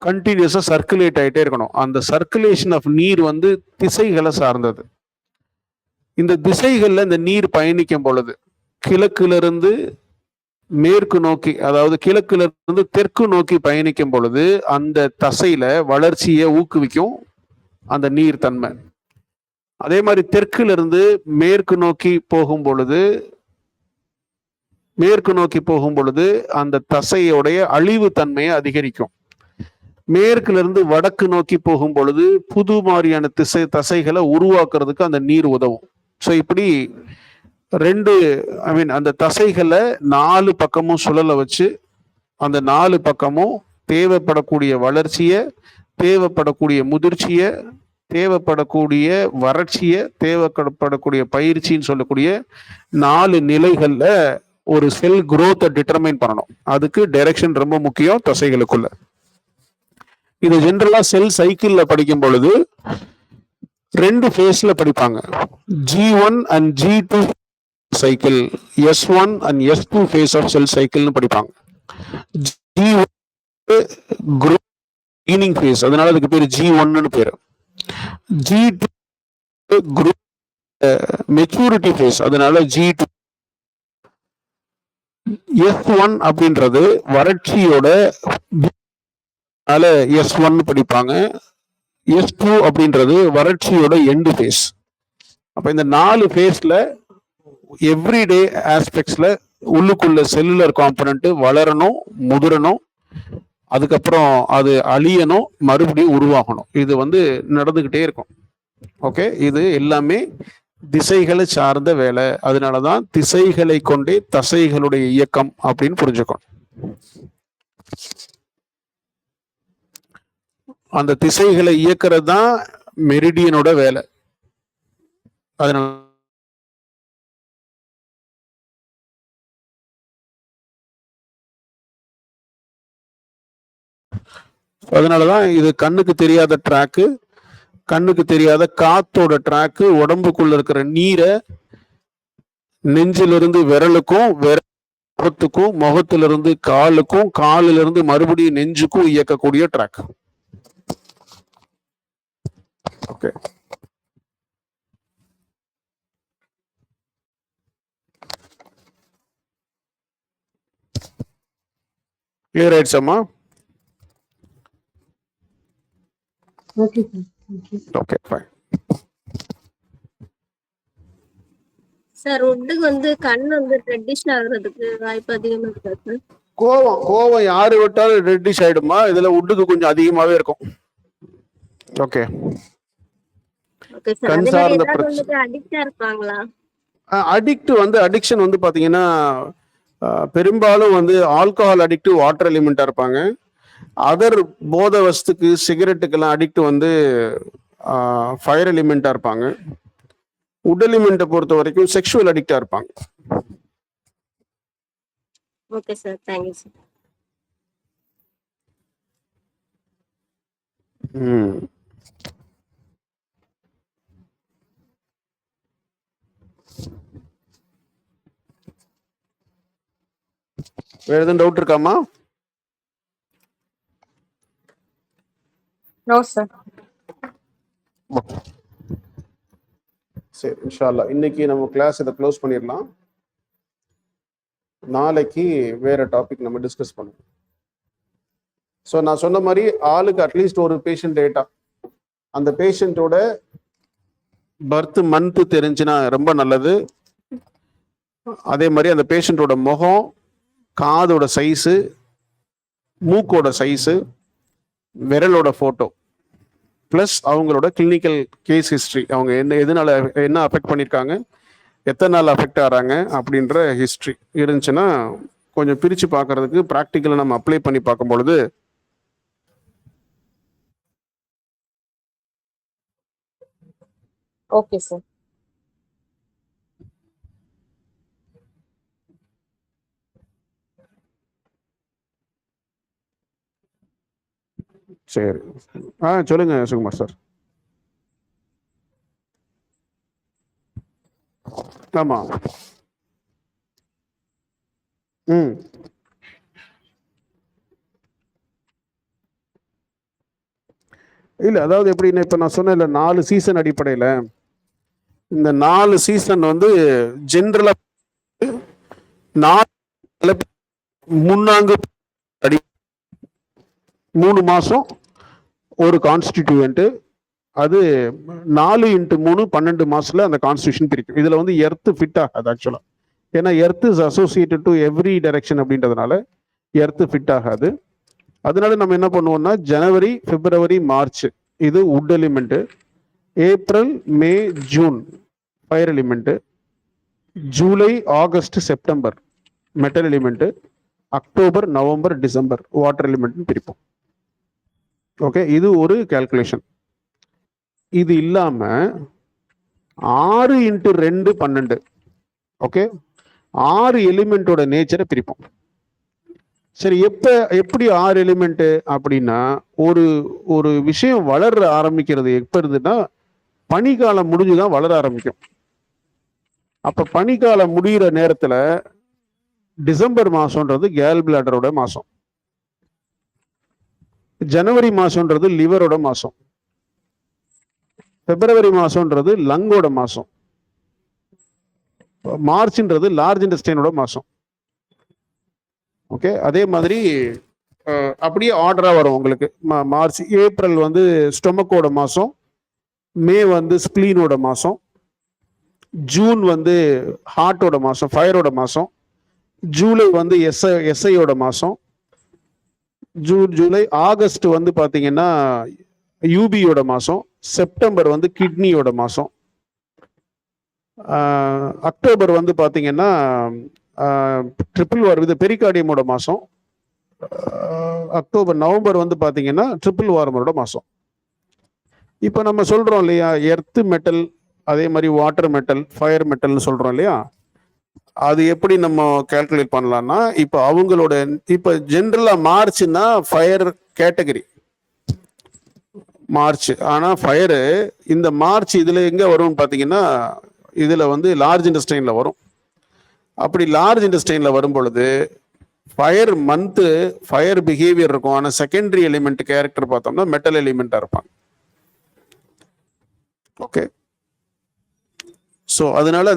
கண்டினியூஸா சர்க்குலேட் ஆகிட்டே இருக்கணும். அந்த சர்க்குலேஷன் ஆஃப் நீர் வந்து திசைகளை சார்ந்தது. இந்த திசைகள்ல இந்த நீர் பயணிக்கும் பொழுது கிழக்குல இருந்து மேற்கு நோக்கி, அதாவது கிழக்குல இருந்து தெற்கு நோக்கி பயணிக்கும் பொழுது அந்த தசையில வளர்ச்சியை ஊக்குவிக்கும் அந்த நீர் தன்மை. அதே மாதிரி தெற்குல இருந்து மேற்கு நோக்கி போகும் பொழுது அந்த தசையோடைய அழிவு தன்மையை அதிகரிக்கும். மேற்குல இருந்து வடக்கு நோக்கி போகும் பொழுது புது மாதிரியான தசைகளை உருவாக்குறதுக்கு அந்த நீர் உதவும். ஸோ இப்படி அந்த தசைகளை 4 பக்கமும் சுழல வச்சு அந்த 4 பக்கமும் தேவைப்படக்கூடிய வளர்ச்சியை, தேவைப்படக்கூடிய முதிர்ச்சியை, தேவைப்படக்கூடிய வறட்சியை, தேவைப்படக்கூடிய பயிற்சின்னு சொல்லக்கூடிய 4 நிலைகள்ல ஒரு செல் குரோத்தை டிட்டர்மைன் பண்ணணும். அதுக்கு டைரக்ஷன் ரொம்ப முக்கியம் தசைகளுக்குள்ள. இது ஜென்ரலா செல் சைக்கிள்ல படிக்கும் பொழுது 2 ஃபேஸ்ல படிப்பாங்க. G1 and G2 cycle, S1 and S2 phase of cell சைக்கிள்னு படிப்பாங்க. G1 growing phase, அதனால அதுக்கு பேர் G1ன்னு பேரு. G2 growth மெச்சூரிட்டி ஃபேஸ், அதனால G2. S1 அப்படின்றது வறட்சியோட S1 படிப்பாங்க. S2 அப்படின்றது வறட்சியோட எண்டு ஃபேஸ். அப்ப இந்த 4 ஃபேஸ்ல எவ்ரிடே ஆஸ்பெக்ட்ஸ்ல உள்ளுக்குள்ள செல்லுலர் காம்பனண்ட் வளரணும், முதிரணும், அதுக்கப்புறம் அது அழியணும், மறுபடியும் உருவாகணும். இது நடந்துகிட்டே இருக்கும். ஓகே, இது எல்லாமே திசைகளை சார்ந்த வேலை. அதனாலதான் திசைகளை கொண்டே தசைகளுடைய இயக்கம் அப்படின்னு புரிஞ்சுக்கணும். அந்த திசைகளை இயக்கிறது தான் மெரிடியனோட வேலை. அதனாலதான் இது கண்ணுக்கு தெரியாத ட்ராக்கு, கண்ணுக்கு தெரியாத காத்தோட ட்ராக்கு உடம்புக்குள்ள இருக்கிற நீரை நெஞ்சிலிருந்து விரலுக்கும், முகத்துக்கும், முகத்திலிருந்து காலுக்கும், காலிலிருந்து மறுபடியும் நெஞ்சுக்கும் இயக்கக்கூடிய ட்ராக். ஓகே, கிளியர் ஆயிடுச்சம்மா? Okay sir. Thank you. Okay, fine. Sir வுட்டுக்கு கண் ரெட்டிஷ் ஆகுறதுக்கு வாய்ப்பு அதிகமா இருக்கா சார்? கோவம் யாரு விட்டாலும் ரெட்டிஷ் ஆயிடுமா? இதுல வுட்டுக்கு கொஞ்சம் அதிகமாவே இருக்கும். Okay, okay sir. கண் அதே மாதிரி சார்ந்த ஏதாவது பிரச்சனை. அடிக்டா இருப்பாங்களா? அடிக்ஷன் பாத்தீங்கன்னா பெரும்பாலும் ஆல்கஹால் அடிக்ட், வாட்டர் எலிமெண்டா இருப்பாங்க. அதர் போத வஸ்துக்கு, சிகரெட்டுக்கெல்லாம் அடிக்ட் ஃபயர் எலிமெண்டா இருப்பாங்க. வுட் எலிமெண்ட்டை பொறுத்த வரைக்கும் செக்ஷுவல் அடிக்டா இருப்பாங்க. Okay sir, thank you sir. வேற எதுவும் டவுட் இருக்காமா? No sir. சரி, இன்ஷா அல்லாஹ் இன்னைக்கு நம்ம கிளாஸ் இதை க்ளோஸ் பண்ணிடலாம். நாளைக்கு வேற டாபிக் நம்ம டிஸ்கஸ் பண்ணுவோம். ஸோ நான் சொன்ன மாதிரி ஆளுக்கு அட்லீஸ்ட் ஒரு பேஷண்ட் டேட்டா, அந்த பேஷண்ட்டோட பர்த் மந்த் தெரிஞ்சுன்னா ரொம்ப நல்லது. அதே மாதிரி அந்த பேஷண்ட்டோட முகம், காதோட சைஸு, மூக்கோட சைஸு, விரலோட ஃபோட்டோ, ப்ளஸ் அவங்களோட கிளினிக்கல் கேஸ் ஹிஸ்ட்ரி, அவங்க எதனால என்ன அஃபெக்ட் பண்ணியிருக்காங்க, எத்தனை நாள் அஃபெக்ட் ஆகிறாங்க அப்படின்ற ஹிஸ்ட்ரி இருந்துச்சுன்னா கொஞ்சம் பிரித்து பார்க்கறதுக்கு, ப்ராக்டிக்கலாக நம்ம அப்ளை பண்ணி பார்க்கும் பொழுது ஓகே சார். சரி. சொல்லுங்க சுகுமார் சார். ஆமா. இல்ல, அதாவது எப்படின்னா, இப்ப நான் சொன்ன 4 சீசன் அடிப்படையில இந்த 4 சீசன் ஜென்ரலா 4 முன்னாங்கு அடி 3 மாசம் ஒரு கான்ஸ்டிடியூவன்ட். அது 4x3 12 மாசத்துல அந்த கான்ஸ்டிடியூஷன் பிரிக்கும். இதுல எர்த் ஃபிட் ஆகாது ஆக்சுவலா. ஏன்னா earth is associated to every direction அப்படின்றதுனால எர்த் ஃபிட் ஆகாது. அதனால நம்ம என்ன பண்ணுவோம்னா, ஜனவரி, பிப்ரவரி, மார்ச் இது would element, April, May, June fire element, July, August, September metal element, October, November, December water element பிரிப்போம். ஓகே, இது ஒரு கால்குலேஷன். இது இல்லாம 6 × 2 12. ஓகே, 6 எலிமெண்டோட நேச்சரை பிரிப்போம். சரி, எப்படி 6 எலிமெண்ட் அப்படின்னா, ஒரு விஷயம் வளர ஆரம்பிக்கிறது எப்ப இருந்துன்னா பனிக்காலம் முடிஞ்சுதான் வளர ஆரம்பிக்கும். அப்ப பனிக்காலம் முடிகிற நேரத்துல டிசம்பர் மாசம்ன்றது கேல் பிளாடரோட மாசம், ஜனவரி மாசம்ன்றது லிவரோட மாசம், பிப்ரவரி மாசம்ன்றது லங்கோட மாசம், மார்ச்ன்றது லார்ஜ் இன்டெஸ்டைனோட மாசம். ஓகே, அதே மாதிரி அப்படியே ஆர்டரா வரும் உங்களுக்கு. மார்ச் ஏப்ரல் வந்து ஸ்டொமக்கோட மாசம், மே வந்து ஸ்பிளீனோட மாசம், ஜூன் வந்து ஹார்ட்டோட மாசம், ஃபயரோட மாசம், ஜூலை வந்து எஸ்ஐயோட மாசம், ஜூன் ஜூலை ஆகஸ்ட் வந்து பாத்தீங்கன்னா யூபியோட மாசம், செப்டம்பர் வந்து கிட்னியோட மாசம், அக்டோபர் வந்து பாத்தீங்கன்னா ட்ரிபிள் வார் இது பெரிகார்டியமோட மாசம், அக்டோபர் நவம்பர் வந்து பாத்தீங்கன்னா ட்ரிபிள் வார்மரோட மாசம். இப்போ நம்ம சொல்றோம் இல்லையா, எர்த் மெட்டல், அதே மாதிரி வாட்டர் மெட்டல், ஃபயர் மெட்டல்னு சொல்றோம் இல்லையா, அது எப்படி நம்ம கால்குலேட் பண்ணலாம்னா, இப்போ அவங்களோட இப்போ ஜென்ரலா மார்ச்னா ஃபயர் கேட்டகரி மார்ச். ஆனா ஃபயரு இந்த மார்ச் இதுல எங்க வரும்னு பாத்தீங்கன்னா, இதுல வந்து லார்ஜ் இன்டெஸ்டைன்ல வரும். அப்படி லார்ஜ் இன்டெஸ்டைன்ல வரும் பொழுது ஃபயர் மந்த் ஃபயர் பிஹேவியர் இருக்கும். ஆனா செகண்டரி எலிமெண்ட் கேரக்டர் பார்த்தோம்னா மெட்டல் எலிமெண்டா இருப்பாங்க. ஓகே, ஸோ அதனால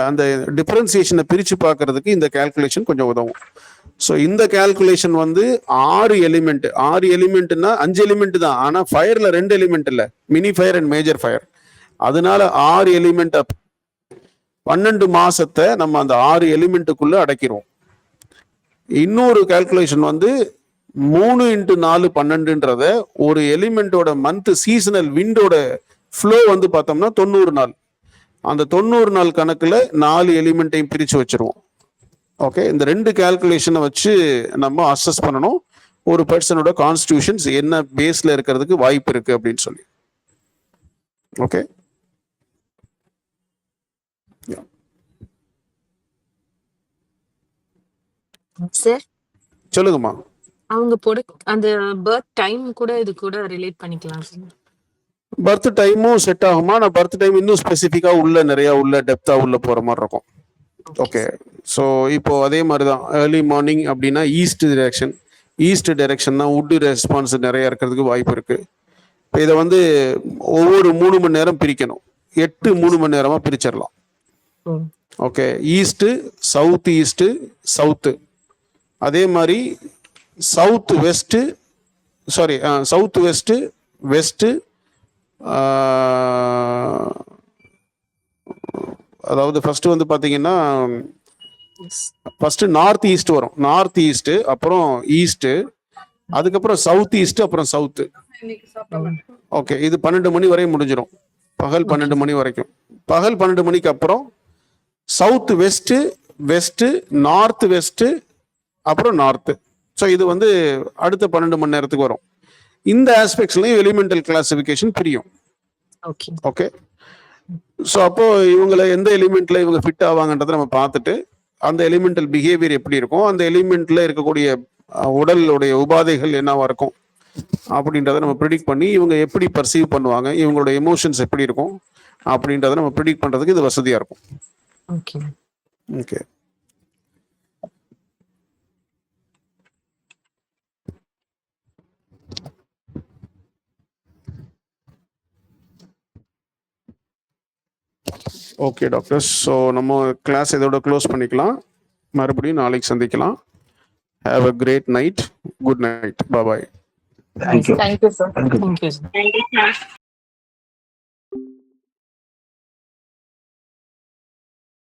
அந்த டிஃபரன்சியேஷனை பிரித்து பார்க்கறதுக்கு இந்த கால்குலேஷன் கொஞ்சம் உதவும். ஸோ இந்த கால்குலேஷன் வந்து 6 எலிமெண்ட்னா 5 எலிமெண்ட் தான். ஆனால் ஃபயர்ல 2 எலிமெண்ட் இல்லை, mini fire and major fire. அதனால 6 எலிமெண்ட் 12 மாசத்தை நம்ம அந்த 6 எலிமெண்ட்டுக்குள்ள அடக்கிடுவோம். இன்னொரு கால்குலேஷன் வந்து 3 × 4 12ன்றத ஒரு எலிமெண்டோட மந்த் சீசனல் விண்டோட ஃப்ளோ வந்து பார்த்தோம்னா 90 நாள். அந்த 90 நாள் கணக்குல 4 எலிமெண்ட்டையும் பிரிச்சு வச்சிருவோம். ஓகே, இந்த 2 கால்குலேஷனை வச்சு நம்ம அசஸ் பண்ணணும் ஒரு பர்சனோட கான்ஸ்டிடியூஷன்ஸ் என்ன பேஸ்ல இருக்கிறதுக்கு வாய்ப்பு இருக்கு அப்படின்னு சொல்லி. ஓகே, சார் சொல்லுங்கம்மா. அவங்க அந்த பர்த் டைம் கூட இது கூட ரிலேட் பண்ணிக்கலாம் சார். பர்த் டைமும் செட் ஆகுமா? நான் பர்த் டைம் இன்னும் ஸ்பெசிஃபிக்கா நிறைய டெப்தா போற மாதிரி இருக்கும். ஓகே, ஸோ இப்போ அதே மாதிரி தான் ஏர்லி மார்னிங் அப்படின்னா ஈஸ்ட் டைரக்ஷன் தான் வுட் ரெஸ்பான்ஸ் நிறைய இருக்கிறதுக்கு வாய்ப்பு இருக்கு. இப்போ இதை வந்து ஒவ்வொரு 3 மணி நேரம் பிரிக்கணும், 8 3 மணி நேரமா பிரிச்சிடலாம். Okay, east, south east, south, அதே மாதிரி சவுத் வெஸ்ட், வெஸ்ட், அதாவது ஃபர்ஸ்ட் வந்து பாத்தீங்கன்னா ஃபர்ஸ்ட் நார்த் ஈஸ்ட் வரும், நார்த் ஈஸ்ட், அப்புறம் ஈஸ்ட், அதுக்கப்புறம் சவுத் ஈஸ்ட், அப்புறம் சவுத்து. ஓகே, இது 12 மணி வரை முடிஞ்சிடும், பகல் 12 மணி வரைக்கும். பகல் 12 மணிக்கு அப்புறம் சவுத் வெஸ்ட், நார்த் வெஸ்ட், அப்புறம் நார்த்து. ஸோ இது வந்து அடுத்த 12 மணி நேரத்துக்கு வரும். இந்த ஆஸ்பெக்ட்ஸ்லையும் எலிமெண்டல் கிளாசிஃபிகேஷன் பிரியும். ஓகே, ஸோ அப்போ இவங்களை எந்த எலிமெண்ட்ல இவங்க ஃபிட் ஆவாங்கன்றதை நம்ம பார்த்துட்டு அந்த எலிமெண்டல் பிஹேவியர் எப்படி இருக்கும், அந்த எலிமெண்ட்ல இருக்கக்கூடிய உடலுடைய உபாதைகள் என்னவா இருக்கும் அப்படின்றத நம்ம ப்ரிடிக்ட் பண்ணி இவங்க எப்படி பர்சீவ் பண்ணுவாங்க, இவங்களோட எமோஷன்ஸ் எப்படி இருக்கும் அப்படின்றத நம்ம ப்ரிடிக்ட் பண்றதுக்கு இது வசதியா இருக்கும். Okay okay, okay doctor. So நம்ம கிளாஸ் இதோட க்ளோஸ் பண்ணிக்கலாம். மறுபடியும் நாளைக்கு சந்திக்கலாம். Have a great night. Good night. Bye. Thank you. Thank you sir. Thank you. Thank you sir. Thank you, sir.